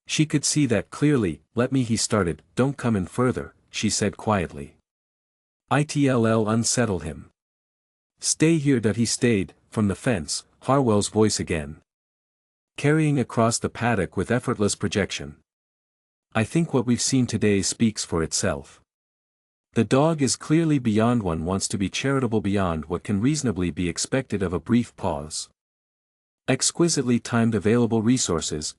She could see that clearly. Let me, he started. Don't come in further, she said quietly. It'll unsettle him. Stay here. That he stayed, from the fence, Harwell's voice again. Carrying across the paddock with effortless projection. I think what we've seen today speaks for itself. The dog is clearly beyond. One wants to be charitable beyond what can reasonably be expected of a brief pause. Exquisitely timed. Available resources.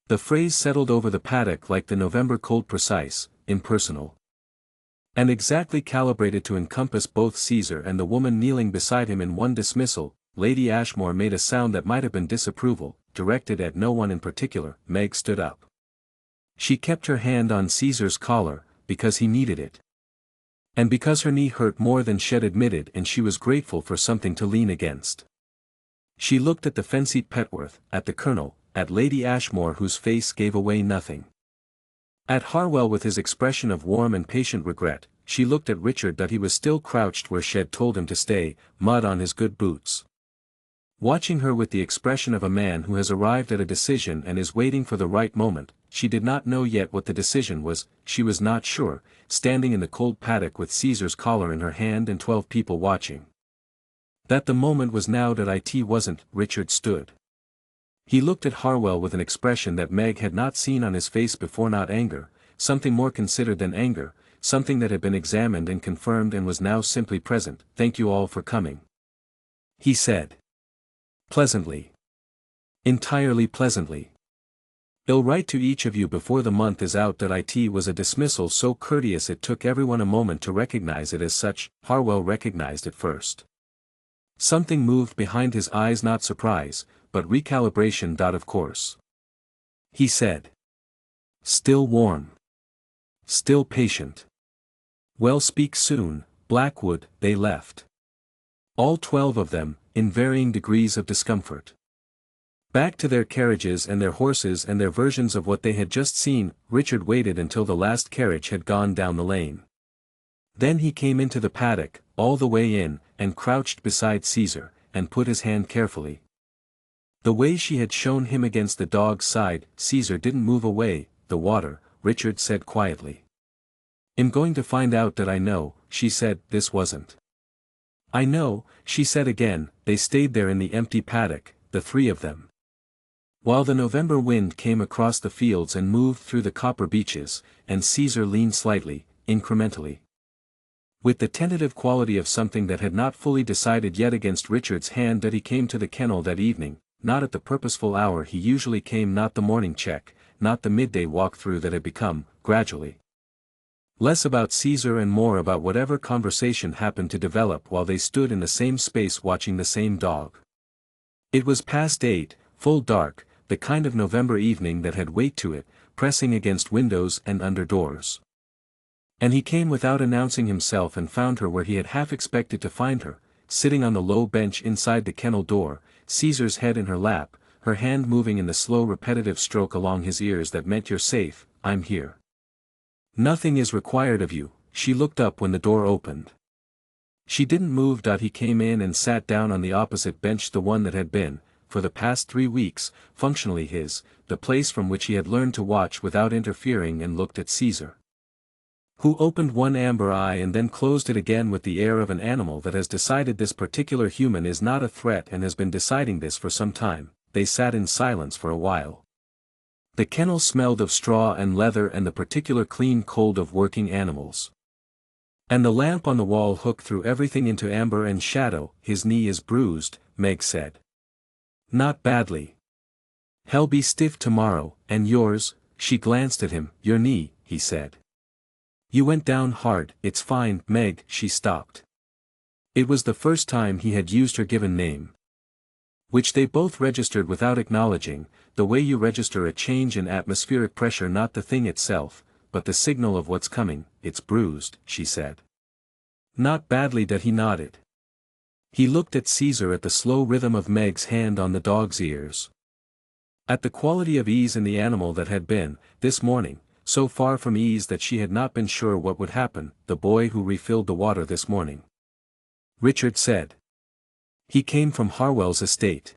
The phrase settled over the paddock like the November cold, precise, impersonal. And exactly calibrated to encompass both Caesar and the woman kneeling beside him in one dismissal. Lady Ashmore made a sound that might have been disapproval, directed at no one in particular. Meg stood up. She kept her hand on Caesar's collar, because he needed it. And because her knee hurt more than she'd admitted, and she was grateful for something to lean against. She looked at the fancied Petworth, at the Colonel, at Lady Ashmore whose face gave away nothing. At Harwell with his expression of warm and patient regret. She looked at Richard, that he was still crouched where she'd told him to stay, mud on his good boots. Watching her with the expression of a man who has arrived at a decision and is waiting for the right moment. She did not know yet what the decision was, she was not sure, standing in the cold paddock with Caesar's collar in her hand and 12 people watching. That the moment was now. That it wasn't. Richard stood. He looked at Harwell with an expression that Meg had not seen on his face before, not anger, something more considered than anger, something that had been examined and confirmed and was now simply present. Thank you all for coming, he said. Pleasantly. Entirely pleasantly. I'll write to each of you before the month is out that it was a dismissal so courteous it took everyone a moment to recognize it as such. Harwell recognized it first. Something moved behind his eyes, not surprise, but recalibration. Of course. He said. Still warm. Still patient. Well, speak soon, Blackwood. They left. All 12 of them, in varying degrees of discomfort. Back to their carriages and their horses and their versions of what they had just seen. Richard waited until the last carriage had gone down the lane. Then he came into the paddock, all the way in, and crouched beside Caesar, and put his hand carefully. The way she had shown him against the dog's side. Caesar didn't move away. The water, Richard said quietly. I'm going to find out that I know, she said. This wasn't. I know, she said again. They stayed there in the empty paddock, the three of them. While the November wind came across the fields and moved through the copper beeches, and Caesar leaned slightly, incrementally. With the tentative quality of something that had not fully decided yet against Richard's hand, that he came to the kennel that evening, not at the purposeful hour he usually came, not the morning check, not the midday walk-through that had become, gradually, less about Caesar and more about whatever conversation happened to develop while they stood in the same space watching the same dog. It was past 8, full dark, the kind of November evening that had weight to it, pressing against windows and under doors. And he came without announcing himself and found her where he had half expected to find her, sitting on the low bench inside the kennel door, Caesar's head in her lap, her hand moving in the slow repetitive stroke along his ears that meant you're safe, I'm here. Nothing is required of you. She looked up when the door opened. She didn't move. He came in and sat down on the opposite bench, the one that had been, for the past 3 weeks, functionally his, the place from which he had learned to watch without interfering, and looked at Caesar, who opened one amber eye and then closed it again with the air of an animal that has decided this particular human is not a threat and has been deciding this for some time. They sat in silence for a while. The kennel smelled of straw and leather and the particular clean cold of working animals. And the lamp on the wall hooked through everything into amber and shadow. His knee is bruised, Meg said. Not badly. He'll be stiff tomorrow. And yours? She glanced at him. Your knee, he said. You went down hard. It's fine, Meg. She stopped. It was the first time he had used her given name, which they both registered without acknowledging, the way you register a change in atmospheric pressure, not the thing itself, but the signal of what's coming. It's bruised, she said. Not badly. He nodded. He looked at Caesar, at the slow rhythm of Meg's hand on the dog's ears, at the quality of ease in the animal that had been, this morning, so far from ease that she had not been sure what would happen. The boy who refilled the water this morning, Richard said. He came from Harwell's estate.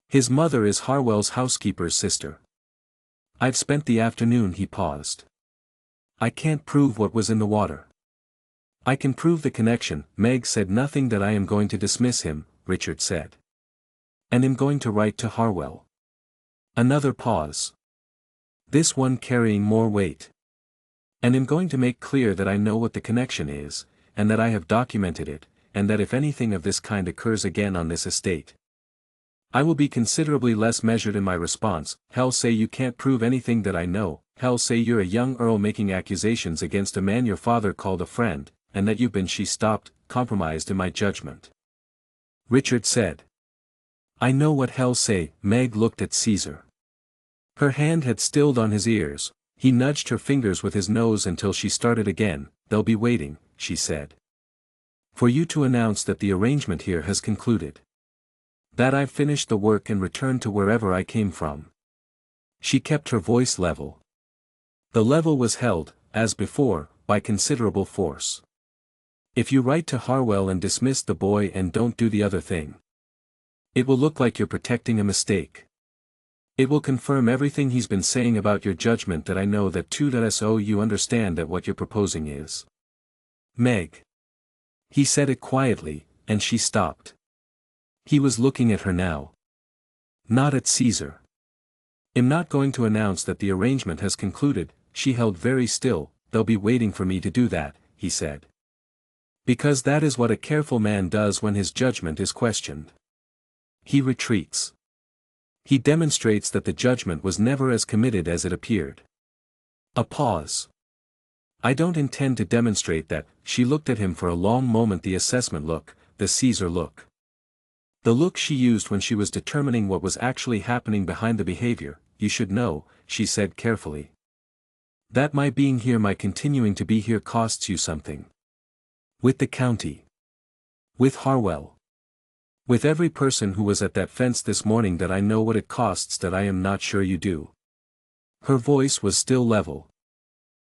His mother is Harwell's housekeeper's sister. I've spent the afternoon. He paused. I can't prove what was in the water. I can prove the connection. Meg said. Nothing. That I am going to dismiss him, Richard said. And am going to write to Harwell. Another pause. This one carrying more weight. And am going to make clear that I know what the connection is, and that I have documented it, and that if anything of this kind occurs again on this estate, I will be considerably less measured in my response. Hell, say you can't prove anything that I know. Hell, say you're a young earl making accusations against a man your father called a friend, and that you've been. She stopped, compromised in my judgment. Richard said. I know what hell say. Meg looked at Caesar. Her hand had stilled on his ears. He nudged her fingers with his nose until she started again. They'll be waiting, she said, for you to announce that the arrangement here has concluded. That I've finished the work and returned to wherever I came from. She kept her voice level. The level was held, as before, by considerable force. If you write to Harwell and dismiss the boy and don't do the other thing, it will look like you're protecting a mistake. It will confirm everything he's been saying about your judgment that I know that too. So you understand that what you're proposing is. Meg. He said it quietly, and she stopped. He was looking at her now. Not at Caesar. I'm not going to announce that the arrangement has concluded. She held very still. They'll be waiting for me to do that, he said. Because that is what a careful man does when his judgment is questioned. He retreats. He demonstrates that the judgment was never as committed as it appeared. A pause. I don't intend to demonstrate that. She looked at him for a long moment, the assessment look, the Caesar look. The look she used when she was determining what was actually happening behind the behavior. You should know, she said carefully, that my being here, my continuing to be here, costs you something. With the county. With Harwell. With every person who was at that fence this morning. That I know what it costs. That I am not sure you do. Her voice was still level.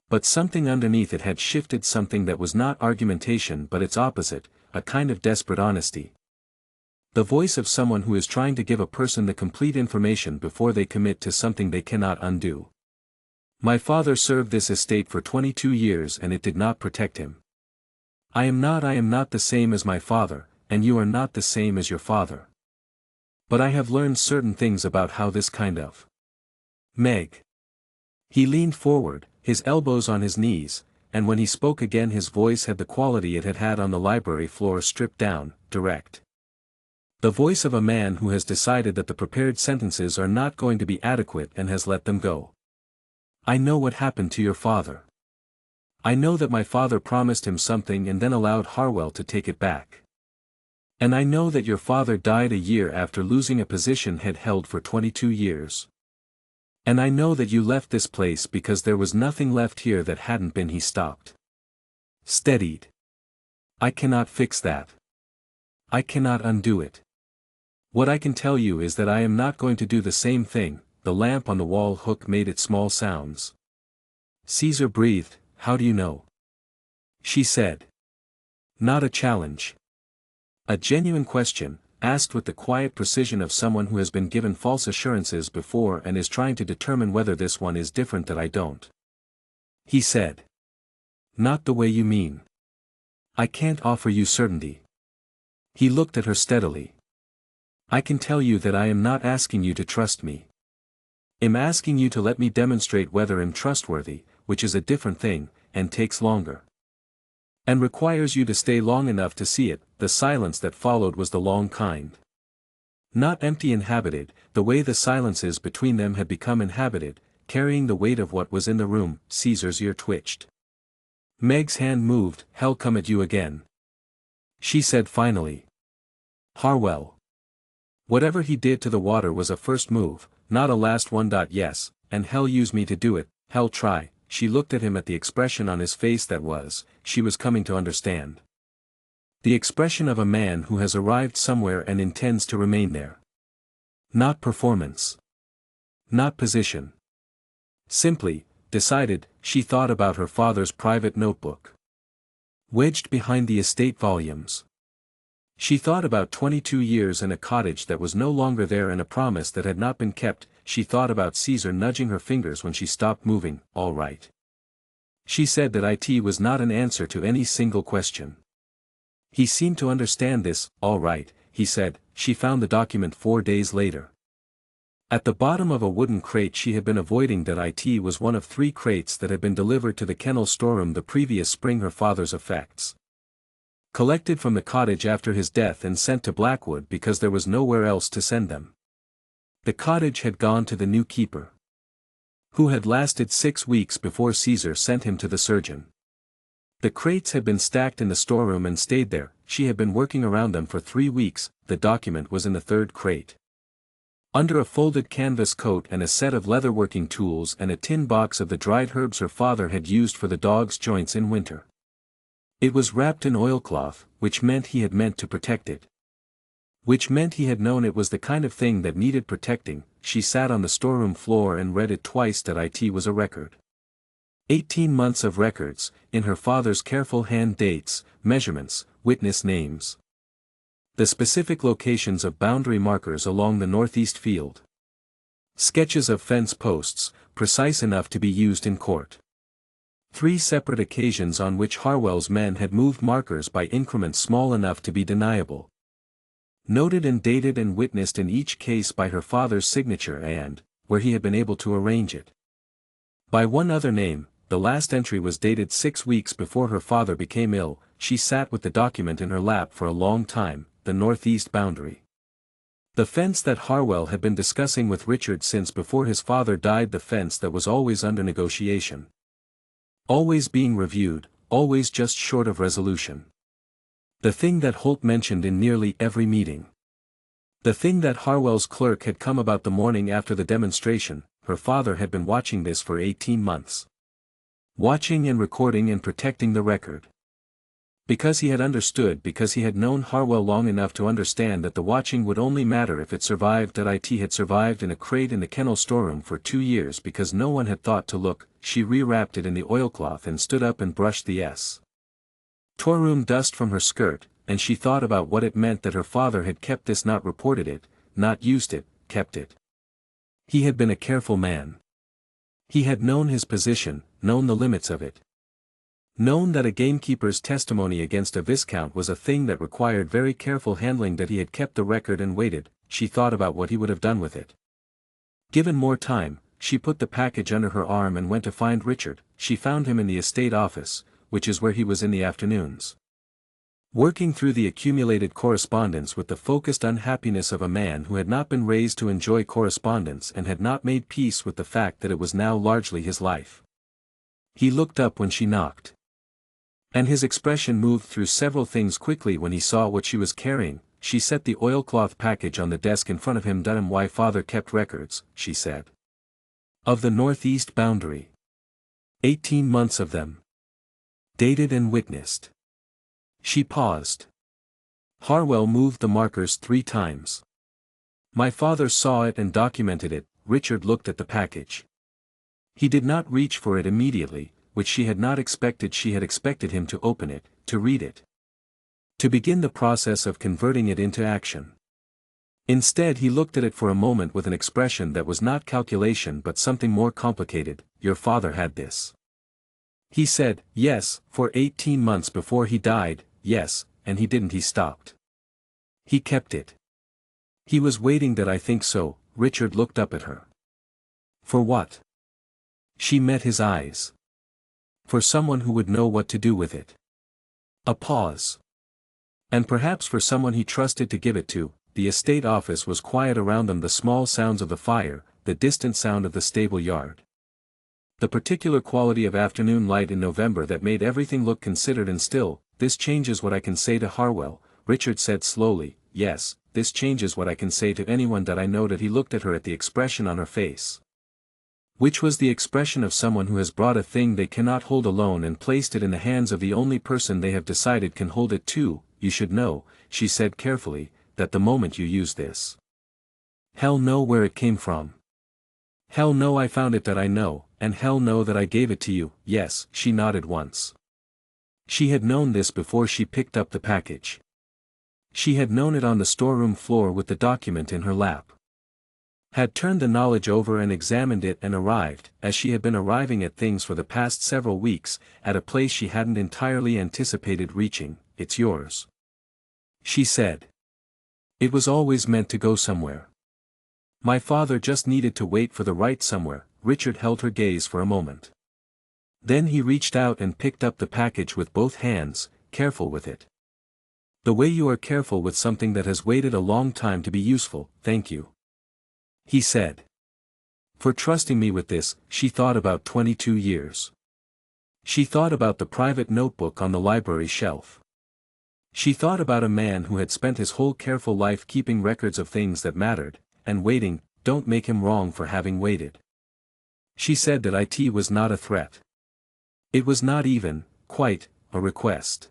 But something underneath it had shifted, something that was not argumentation but its opposite, a kind of desperate honesty. The voice of someone who is trying to give a person the complete information before they commit to something they cannot undo. My father served this estate for 22 years and it did not protect him. I am not the same as my father, and you are not the same as your father. But I have learned certain things about how this kind of Meg. He leaned forward, his elbows on his knees, and when he spoke again his voice had the quality it had had on the library floor, stripped down, direct. The voice of a man who has decided that the prepared sentences are not going to be adequate and has let them go. I know what happened to your father. I know that my father promised him something and then allowed Harwell to take it back. And I know that your father died a year after losing a position he'd held for 22 years. And I know that you left this place because there was nothing left here that hadn't been. He stopped. Steadied. I cannot fix that. I cannot undo it. What I can tell you is that I am not going to do the same thing. The lamp on the wall hook made its small sounds. Caesar breathed. How do you know? She said. Not a challenge. A genuine question, asked with the quiet precision of someone who has been given false assurances before and is trying to determine whether this one is different. That I don't. He said. Not the way you mean. I can't offer you certainty. He looked at her steadily. I can tell you that I am not asking you to trust me. I'm asking you to let me demonstrate whether I'm trustworthy, which is a different thing, and takes longer. And requires you to stay long enough to see it. The silence that followed was the long kind. Not empty, inhabited, the way the silences between them had become inhabited, carrying the weight of what was in the room. Caesar's ear twitched. Meg's hand moved. Hell come at you again. She said finally. Harwell. Whatever he did to the water was a first move, not a last one. Yes, and hell use me to do it, hell try. She looked at him at the expression on his face that was, she was coming to understand. The expression of a man who has arrived somewhere and intends to remain there. Not performance. Not position. Simply, decided. She thought about her father's private notebook. Wedged behind the estate volumes. She thought about 22 years and a cottage that was no longer there and a promise that had not been kept. She thought about Caesar nudging her fingers when she stopped moving. All right. She said that it was not an answer to any single question. He seemed to understand this. All right, he said. She found the document 4 days later. At the bottom of a wooden crate she had been avoiding. That it was one of 3 crates that had been delivered to the kennel storeroom the previous spring. Her father's effects. Collected from the cottage after his death and sent to Blackwood because there was nowhere else to send them. The cottage had gone to the new keeper, who had lasted 6 weeks before Caesar sent him to the surgeon. The crates had been stacked in the storeroom and stayed there. She had been working around them for 3 weeks. The document was in the 3rd crate. Under a folded canvas coat and a set of leatherworking tools and a tin box of the dried herbs her father had used for the dog's joints in winter. It was wrapped in oilcloth, which meant he had meant to protect it. Which meant he had known it was the kind of thing that needed protecting. She sat on the storeroom floor and read it twice. That it was a record. 18 months of records, in her father's careful hand, dates, measurements, witness names. The specific locations of boundary markers along the northeast field. Sketches of fence posts, precise enough to be used in court. 3 separate occasions on which Harwell's men had moved markers by increments small enough to be deniable. Noted and dated and witnessed in each case by her father's signature and, where he had been able to arrange it, by one other name. The last entry was dated 6 weeks before her father became ill. She sat with the document in her lap for a long time. The northeast boundary. The fence that Harwell had been discussing with Richard since before his father died, the fence that was always under negotiation. Always being reviewed, always just short of resolution. The thing that Holt mentioned in nearly every meeting. The thing that Harwell's clerk had come about the morning after the demonstration. Her father had been watching this for 18 months. Watching and recording and protecting the record. Because he had understood, because he had known Harwell long enough to understand that the watching would only matter if it survived. That it had survived in a crate in the kennel storeroom for 2 years because no one had thought to look. She rewrapped it in the oilcloth and stood up and brushed the storeroom dust from her skirt, and she thought about what it meant that her father had kept this, not reported it, not used it, kept it. He had been a careful man. He had known his position, known the limits of it. Known that a gamekeeper's testimony against a viscount was a thing that required very careful handling, that he had kept the record and waited. She thought about what he would have done with it. Given more time, she put the package under her arm and went to find Richard. She found him in the estate office, which is where he was in the afternoons. Working through the accumulated correspondence with the focused unhappiness of a man who had not been raised to enjoy correspondence and had not made peace with the fact that it was now largely his life. He looked up when she knocked. And his expression moved through several things quickly when he saw what she was carrying. She set the oilcloth package on the desk in front of him. Why father kept records, she said. Of the northeast boundary. 18 months of them. Dated and witnessed. She paused. Harwell moved the markers 3 times. My father saw it and documented it. Richard looked at the package. He did not reach for it immediately, which she had not expected. She had expected him to open it, to read it. To begin the process of converting it into action. Instead he looked at it for a moment with an expression that was not calculation but something more complicated. Your father had this. He said, yes, for 18 months before he died, yes, and he didn't. He stopped. He kept it. He was waiting. That I think so. Richard looked up at her. For what? She met his eyes. For someone who would know what to do with it. A pause. And perhaps for someone he trusted to give it to. The estate office was quiet around them. The small sounds of the fire, the distant sound of the stable yard. The particular quality of afternoon light in November that made everything look considered and still. This changes what I can say to Harwell, Richard said slowly. Yes, this changes what I can say to anyone that I know. That he looked at her, at the expression on her face. Which was the expression of someone who has brought a thing they cannot hold alone and placed it in the hands of the only person they have decided can hold it too. You should know, she said carefully, that the moment you use this. Hell know where it came from. Hell no, I found it. That I know, and hell no that I gave it to you. Yes, she nodded once. She had known this before she picked up the package. She had known it on the storeroom floor with the document in her lap. Had turned the knowledge over and examined it and arrived, as she had been arriving at things for the past several weeks, at a place she hadn't entirely anticipated reaching. It's yours. She said. It was always meant to go somewhere. My father just needed to wait for the right somewhere. Richard held her gaze for a moment. Then he reached out and picked up the package with both hands, careful with it. The way you are careful with something that has waited a long time to be useful. Thank you. He said. For trusting me with this. She thought about 22 years. She thought about the private notebook on the library shelf. She thought about a man who had spent his whole careful life keeping records of things that mattered, and waiting. Don't make him wrong for having waited. She said that it was not a threat. It was not even, quite, a request.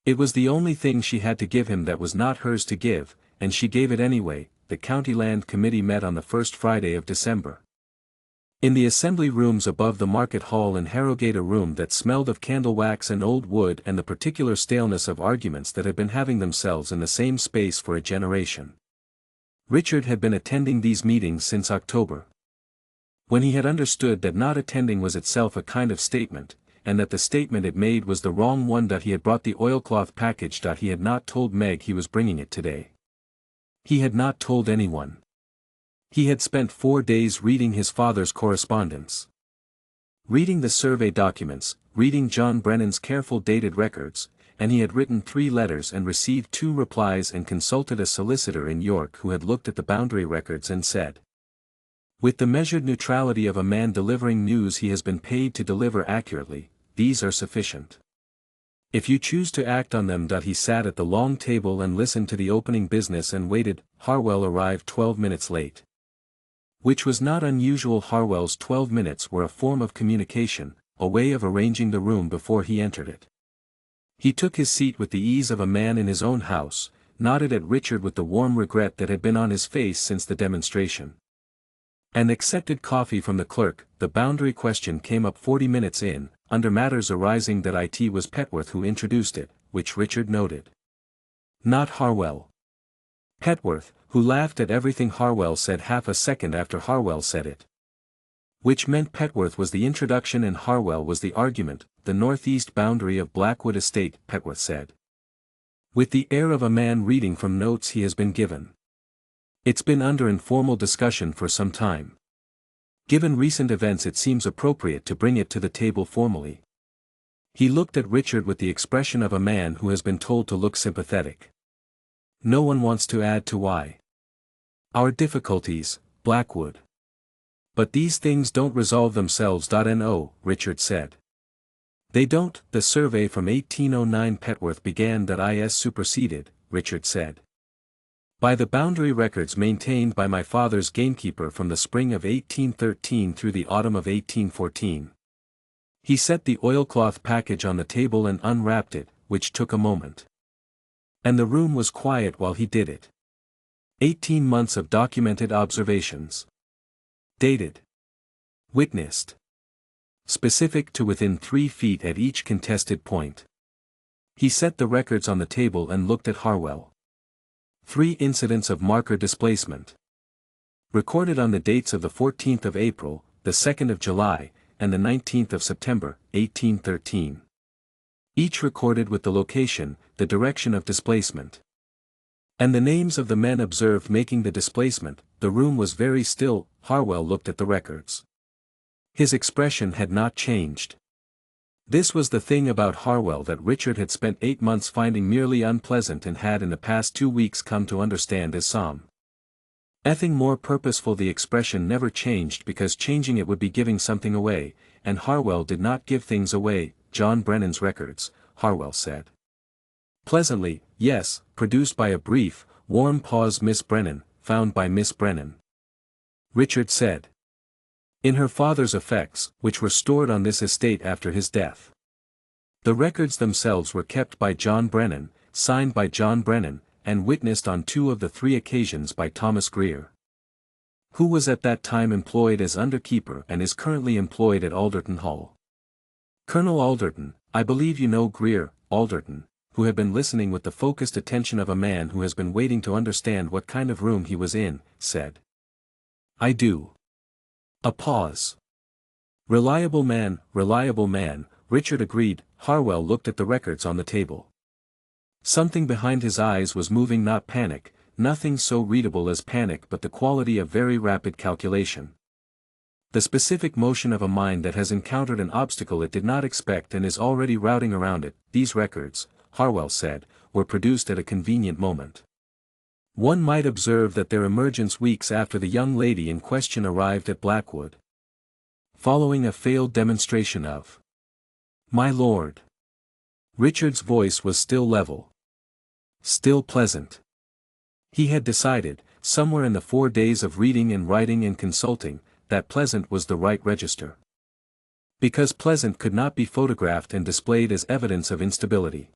It was the only thing she had to give him that was not hers to give, and she gave it anyway. The County Land Committee met on the first Friday of December. In the assembly rooms above the market hall in Harrogate, a room that smelled of candle wax and old wood and the particular staleness of arguments that had been having themselves in the same space for a generation. Richard had been attending these meetings since October. When he had understood that not attending was itself a kind of statement, and that the statement it made was the wrong one, that he had brought the oilcloth package. He had not told Meg he was bringing it today. He had not told anyone. He had spent 4 days reading his father's correspondence. Reading the survey documents, reading John Brennan's careful dated records, and he had written 3 letters and received 2 replies and consulted a solicitor in York who had looked at the boundary records and said, "With the measured neutrality of a man delivering news he has been paid to deliver accurately, these are sufficient. If you choose to act on them." He sat at the long table and listened to the opening business and waited. Harwell arrived 12 minutes late. Which was not unusual. Harwell's 12 minutes were a form of communication, a way of arranging the room before he entered it. He took his seat with the ease of a man in his own house, nodded at Richard with the warm regret that had been on his face since the demonstration, and accepted coffee from the clerk. The boundary question came up 40 minutes in, under matters arising that it was Petworth who introduced it, which Richard noted. Not Harwell. Petworth, who laughed at everything Harwell said half a second after Harwell said it. Which meant Petworth was the introduction and Harwell was the argument. "The northeast boundary of Blackwood Estate," Petworth said, with the air of a man reading from notes he has been given. "It's been under informal discussion for some time. Given recent events it seems appropriate to bring it to the table formally." He looked at Richard with the expression of a man who has been told to look sympathetic. "No one wants to add to why. Our difficulties, Blackwood. But these things don't resolve themselves. No, Richard said. They don't. The survey from 1809 Petworth began. Is superseded, Richard said, by the boundary records maintained by my father's gamekeeper from the spring of 1813 through the autumn of 1814. He set the oilcloth package on the table and unwrapped it, which took a moment. And the room was quiet while he did it. 18 months of documented observations. Dated. Witnessed. Specific to within 3 feet at each contested point. He set the records on the table and looked at Harwell. 3 incidents of marker displacement. Recorded on the dates of the 14th of April, the 2nd of July, and the 19th of September, 1813. Each recorded with the location, the direction of displacement. And the names of the men observed making the displacement. The room was very still. Harwell looked at the records. His expression had not changed. This was the thing about Harwell that Richard had spent 8 months finding merely unpleasant and had in the past 2 weeks come to understand as something more purposeful. The expression never changed because changing it would be giving something away, and Harwell did not give things away. John Brennan's records, Harwell said. Pleasantly, yes, produced by a brief, warm pause. Miss Brennan, found by Miss Brennan. Richard said. In her father's effects, which were stored on this estate after his death. The records themselves were kept by John Brennan, signed by John Brennan, and witnessed on 2 of the 3 occasions by Thomas Greer, who was at that time employed as underkeeper and is currently employed at Alderton Hall. Colonel Alderton, I believe you know Greer. Alderton, who had been listening with the focused attention of a man who has been waiting to understand what kind of room he was in, said. I do. A pause. Reliable man, Richard agreed. Harwell looked at the records on the table. Something behind his eyes was moving. Not panic, nothing so readable as panic, but the quality of very rapid calculation. The specific motion of a mind that has encountered an obstacle it did not expect and is already routing around it. These records, Harwell said, were produced at a convenient moment. One might observe that their emergence weeks after the young lady in question arrived at Blackwood. Following a failed demonstration of My lord. Richard's voice was still level. Still pleasant. He had decided, somewhere in the 4 days of reading and writing and consulting, that pleasant was the right register. Because pleasant could not be photographed and displayed as evidence of instability.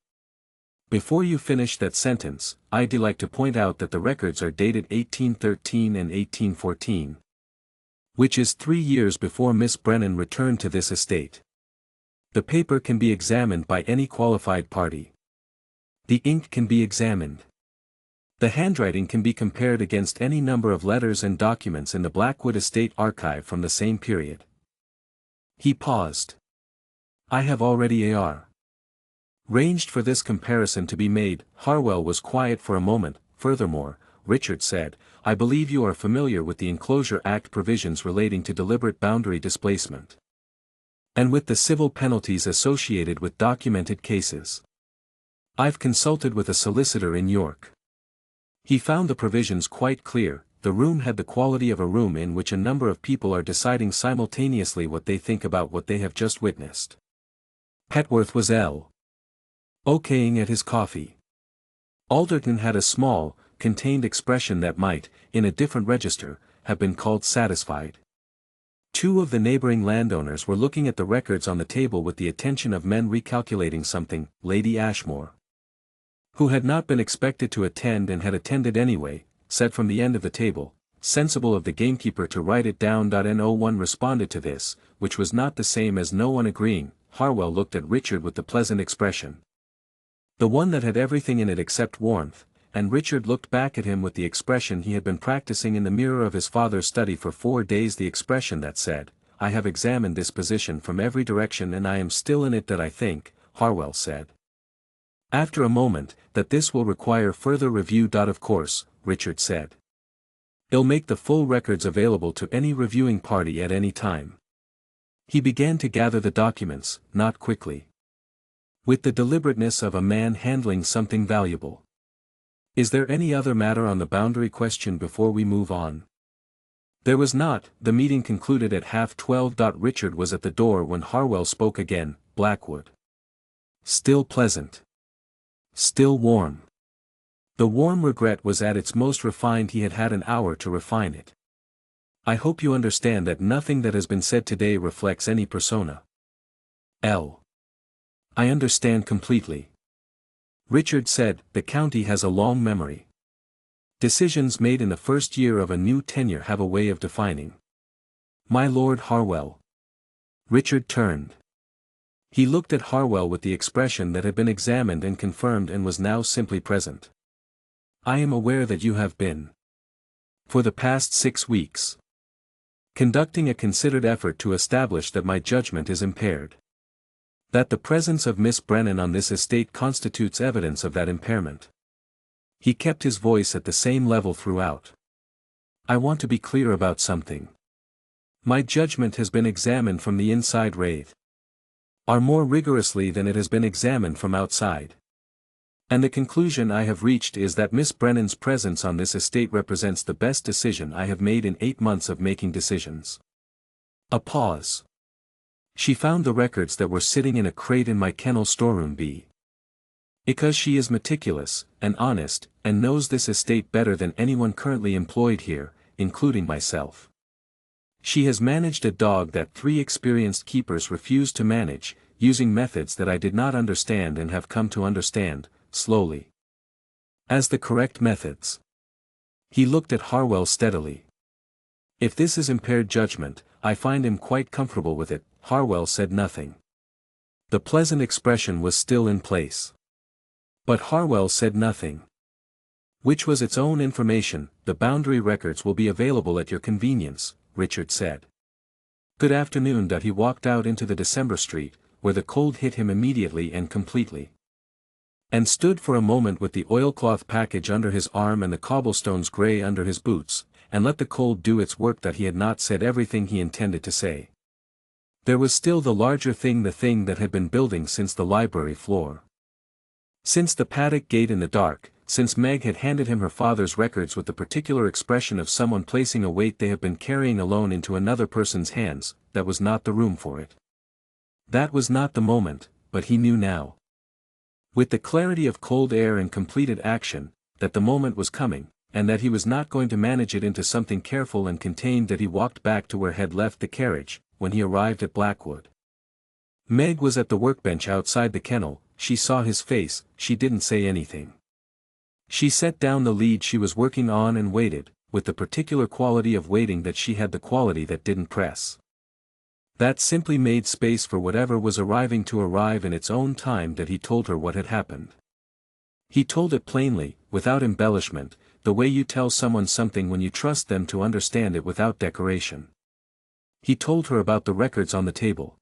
Before you finish that sentence, I'd like to point out that the records are dated 1813 and 1814. Which is 3 years before Miss Brennan returned to this estate. The paper can be examined by any qualified party. The ink can be examined. The handwriting can be compared against any number of letters and documents in the Blackwood Estate archive from the same period. He paused. I have already arranged for this comparison to be made. Harwell was quiet for a moment. Furthermore, Richard said, I believe you are familiar with the Enclosure Act provisions relating to deliberate boundary displacement. And with the civil penalties associated with documented cases. I've consulted with a solicitor in York. He found the provisions quite clear. The room had the quality of a room in which a number of people are deciding simultaneously what they think about what they have just witnessed. Petworth was okaying at his coffee. Alderton had a small, contained expression that might, in a different register, have been called satisfied. Two of the neighboring landowners were looking at the records on the table with the attention of men recalculating something. Lady Ashmore, who had not been expected to attend and had attended anyway, said from the end of the table, sensible of the gamekeeper to write it down. No one responded to this, which was not the same as no one agreeing. Harwell looked at Richard with the pleasant expression, the one that had everything in it except warmth, and Richard looked back at him with the expression he had been practicing in the mirror of his father's study for 4 days, the expression that said, I have examined this position from every direction and I am still in it. That I think, Harwell said, after a moment, that this will require further review. Of course, Richard said. I'll make the full records available to any reviewing party at any time. He began to gather the documents, not quickly, with the deliberateness of a man handling something valuable. Is there any other matter on the boundary question before we move on? There was not. The meeting concluded at 12:30. Richard was at the door when Harwell spoke again. Blackwood. Still pleasant. Still warm. The warm regret was at its most refined. He had had an hour to refine it. I hope you understand that nothing that has been said today reflects any persona. I understand completely. Richard said, the county has a long memory. Decisions made in the first year of a new tenure have a way of defining. My Lord Harwell. Richard turned. He looked at Harwell with the expression that had been examined and confirmed and was now simply present. I am aware that you have been, for the past 6 weeks, conducting a considered effort to establish that my judgment is impaired. That the presence of Miss Brennan on this estate constitutes evidence of that impairment. He kept his voice at the same level throughout. I want to be clear about something. My judgment has been examined from the inside more rigorously than it has been examined from outside. And the conclusion I have reached is that Miss Brennan's presence on this estate represents the best decision I have made in 8 months of making decisions. A pause. She found the records that were sitting in a crate in my kennel storeroom. Because she is meticulous, and honest, and knows this estate better than anyone currently employed here, including myself. She has managed a dog that 3 experienced keepers refused to manage, using methods that I did not understand and have come to understand, slowly, as the correct methods. He looked at Harwell steadily. If this is impaired judgment, I find him quite comfortable with it. Harwell said nothing. The pleasant expression was still in place. But Harwell said nothing. Which was its own information. The boundary records will be available at your convenience, Richard said. Good afternoon. He walked out into the December street, where the cold hit him immediately and completely, and stood for a moment with the oilcloth package under his arm and the cobblestones grey under his boots, and let the cold do its work. That he had not said everything he intended to say. There was still the larger thing, the thing that had been building since the library floor, since the paddock gate in the dark, since Meg had handed him her father's records with the particular expression of someone placing a weight they have been carrying alone into another person's hands. That was not the room for it. That was not the moment, but he knew now, with the clarity of cold air and completed action, that the moment was coming, and that he was not going to manage it into something careful and contained. That he walked back to where had left the carriage, when he arrived at Blackwood. Meg was at the workbench outside the kennel. She saw his face. She didn't say anything. She set down the lead she was working on and waited, with the particular quality of waiting that she had, the quality that didn't press. That simply made space for whatever was arriving to arrive in its own time. That he told her what had happened. He told it plainly, without embellishment, the way you tell someone something when you trust them to understand it without decoration. He told her about the records on the table.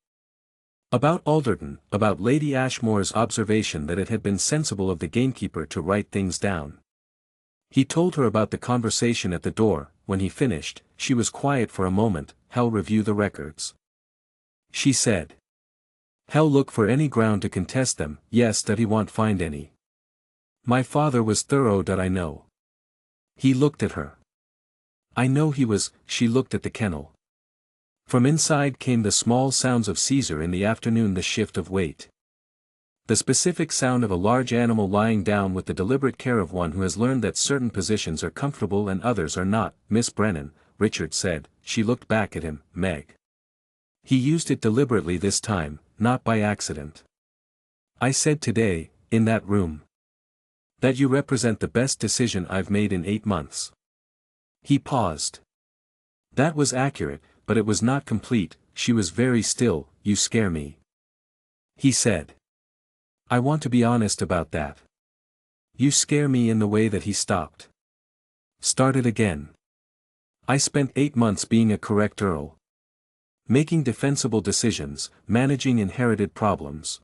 About Alderton, about Lady Ashmore's observation that it had been sensible of the gamekeeper to write things down. He told her about the conversation at the door. When he finished, she was quiet for a moment. Hell, review the records, she said. Hell, look for any ground to contest them. Yes. He won't find any. My father was thorough, that I know. He looked at her. I know he was. She looked at the kennel. From inside came the small sounds of Caesar in the afternoon, the shift of weight. The specific sound of a large animal lying down with the deliberate care of one who has learned that certain positions are comfortable and others are not. Miss Brennan, Richard said. She looked back at him. Meg. He used it deliberately this time, not by accident. I said today, in that room, that you represent the best decision I've made in 8 months. He paused. That was accurate, but it was not complete. She was very still. You scare me, he said. I want to be honest about that. You scare me. In the way that he stopped. Started again. I spent 8 months being a correct Earl. Making defensible decisions, managing inherited problems.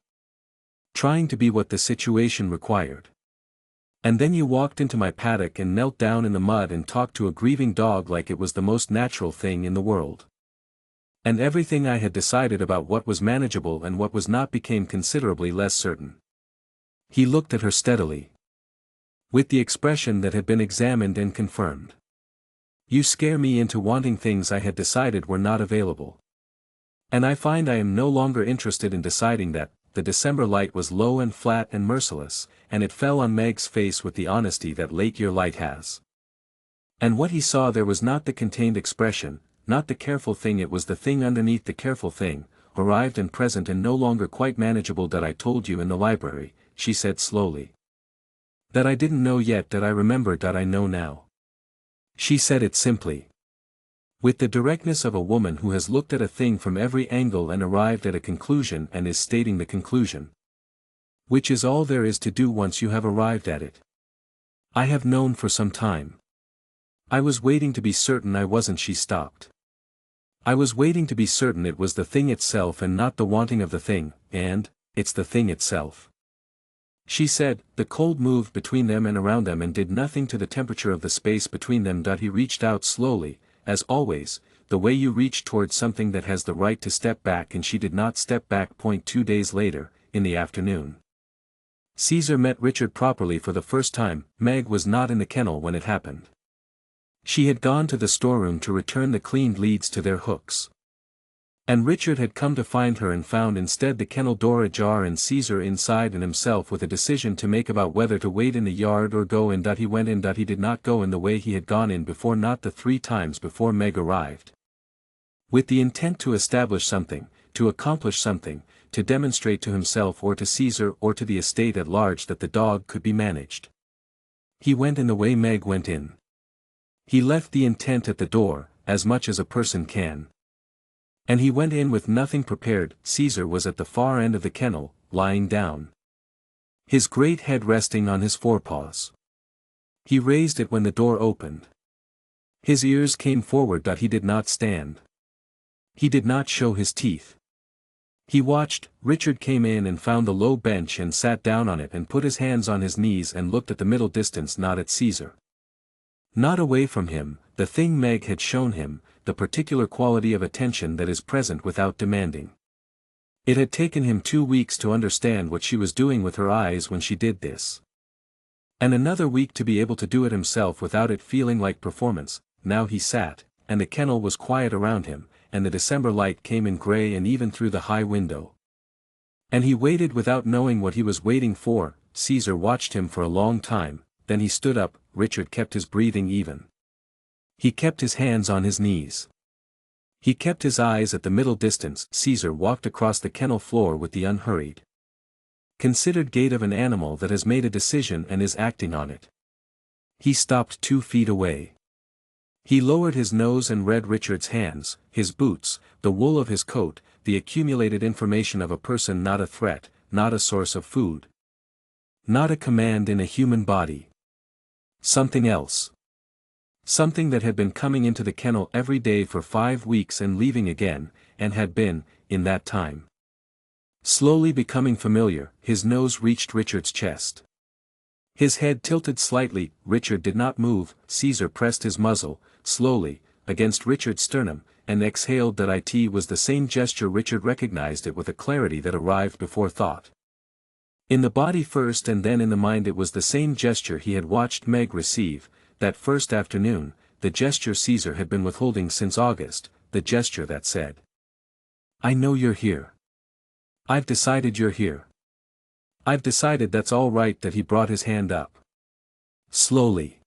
Trying to be what the situation required. And then you walked into my paddock and knelt down in the mud and talked to a grieving dog like it was the most natural thing in the world. And everything I had decided about what was manageable and what was not became considerably less certain. He looked at her steadily. With the expression that had been examined and confirmed. You scare me into wanting things I had decided were not available. And I find I am no longer interested in deciding that. The December light was low and flat and merciless, and it fell on Meg's face with the honesty that late-year light has. And what he saw there was not the contained expression, not the careful thing, it was the thing underneath the careful thing, arrived and present and no longer quite manageable. That I told you in the library, she said slowly. That I didn't know yet, that I remembered, that I know now. She said it simply. With the directness of a woman who has looked at a thing from every angle and arrived at a conclusion and is stating the conclusion. Which is all there is to do once you have arrived at it. I have known for some time. I was waiting to be certain I wasn't. She stopped. I was waiting to be certain it was the thing itself and not the wanting of the thing, and, it's the thing itself. She said. The cold moved between them and around them and did nothing to the temperature of the space between them. He reached out slowly. As always, the way you reach towards something that has the right to step back, and she did not step back. 2 days later, in the afternoon. Caesar met Richard properly for the first time. Meg was not in the kennel when it happened. She had gone to the storeroom to return the cleaned leads to their hooks. And Richard had come to find her and found instead the kennel door ajar and Caesar inside and himself with a decision to make about whether to wait in the yard or go in. He went in. He did not go in the way he had gone in before, not the 3 times before Meg arrived. With the intent to establish something, to accomplish something, to demonstrate to himself or to Caesar or to the estate at large that the dog could be managed. He went in the way Meg went in. He left the intent at the door, as much as a person can. And he went in with nothing prepared. Caesar was at the far end of the kennel, lying down. His great head resting on his forepaws. He raised it when the door opened. His ears came forward. He did not stand. He did not show his teeth. He watched. Richard came in and found the low bench and sat down on it and put his hands on his knees and looked at the middle distance, not at Caesar. Not away from him, the thing Meg had shown him, the particular quality of attention that is present without demanding. It had taken him 2 weeks to understand what she was doing with her eyes when she did this. And another week to be able to do it himself without it feeling like performance. Now he sat, and the kennel was quiet around him, and the December light came in gray and even through the high window. And he waited without knowing what he was waiting for. Caesar watched him for a long time, then he stood up. Richard kept his breathing even. He kept his hands on his knees. He kept his eyes at the middle distance. Caesar walked across the kennel floor with the unhurried, considered gait of an animal that has made a decision and is acting on it. He stopped 2 feet away. He lowered his nose and read Richard's hands, his boots, the wool of his coat, the accumulated information of a person, not a threat, not a source of food. Not a command in a human body. Something else. Something that had been coming into the kennel every day for 5 weeks and leaving again, and had been, in that time, slowly becoming familiar. His nose reached Richard's chest. His head tilted slightly. Richard did not move. Caesar pressed his muzzle, slowly, against Richard's sternum, and exhaled. That it was the same gesture. Richard recognized it with a clarity that arrived before thought. In the body first and then in the mind it was the same gesture he had watched Meg receive, that first afternoon, the gesture Caesar had been withholding since August, the gesture that said, "I know you're here. I've decided you're here. I've decided that's all right." That he brought his hand up. Slowly.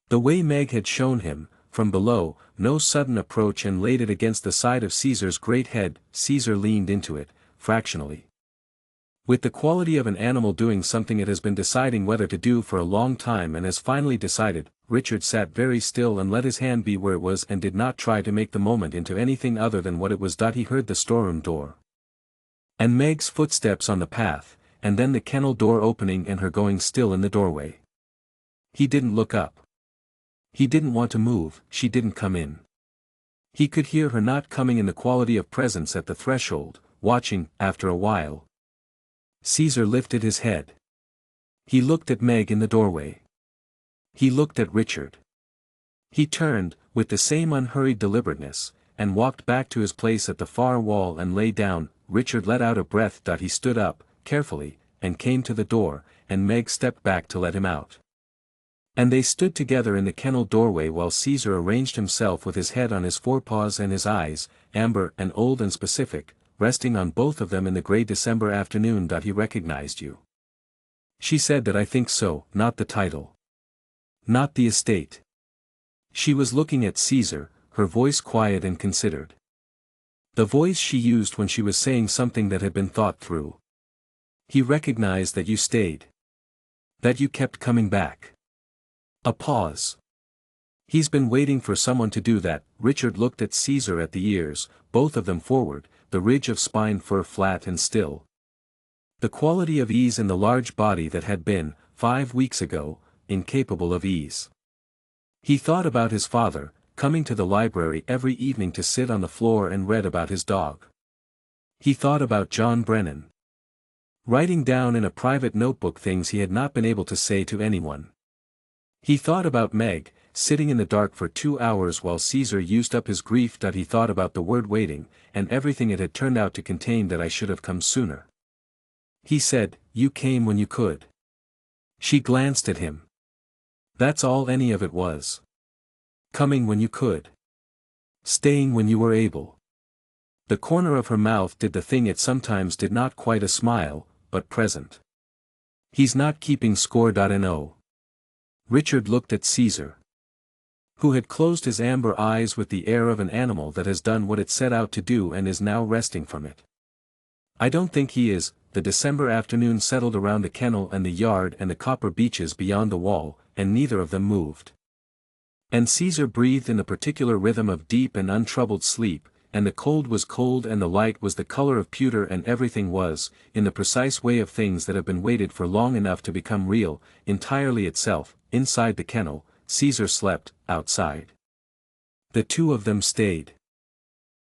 The way Meg had shown him, from below, no sudden approach, and laid it against the side of Caesar's great head. Caesar leaned into it, fractionally. With the quality of an animal doing something it has been deciding whether to do for a long time and has finally decided, Richard sat very still and let his hand be where it was and did not try to make the moment into anything other than what it was. He heard the storeroom door. And Meg's footsteps on the path, and then the kennel door opening and her going still in the doorway. He didn't look up. He didn't want to move. She didn't come in. He could hear her not coming in the quality of presence at the threshold, watching. After a while, Caesar lifted his head. He looked at Meg in the doorway. He looked at Richard. He turned, with the same unhurried deliberateness, and walked back to his place at the far wall and lay down. Richard let out a breath. He stood up, carefully, and came to the door, and Meg stepped back to let him out. And they stood together in the kennel doorway while Caesar arranged himself with his head on his forepaws and his eyes, amber and old and specific, resting on both of them in the gray December afternoon. He recognized you. She said that. I think so. Not the title. Not the estate. She was looking at Caesar, her voice quiet and considered. The voice she used when she was saying something that had been thought through. He recognized that you stayed. That you kept coming back. A pause. He's been waiting for someone to do that. Richard looked at Caesar at the ears, both of them forward, the ridge of spine fur flat and still. The quality of ease in the large body that had been, 5 weeks ago, incapable of ease. He thought about his father, coming to the library every evening to sit on the floor and read about his dog. He thought about John Brennan. Writing down in a private notebook things he had not been able to say to anyone. He thought about Meg, sitting in the dark for 2 hours while Caesar used up his grief. He thought about the word waiting, and everything it had turned out to contain. That I should have come sooner. He said, "You came when you could." She glanced at him. That's all any of it was. Coming when you could. Staying when you were able. The corner of her mouth did the thing it sometimes did, not quite a smile, but present. He's not keeping score. No. Richard looked at Caesar, who had closed his amber eyes with the air of an animal that has done what it set out to do and is now resting from it. "I don't think he is." The December afternoon settled around the kennel and the yard and the copper beeches beyond the wall, and neither of them moved. And Caesar breathed in the particular rhythm of deep and untroubled sleep, and the cold was cold and the light was the color of pewter and everything was, in the precise way of things that have been waited for long enough to become real, entirely itself. Inside the kennel, Caesar slept. Outside, the two of them stayed.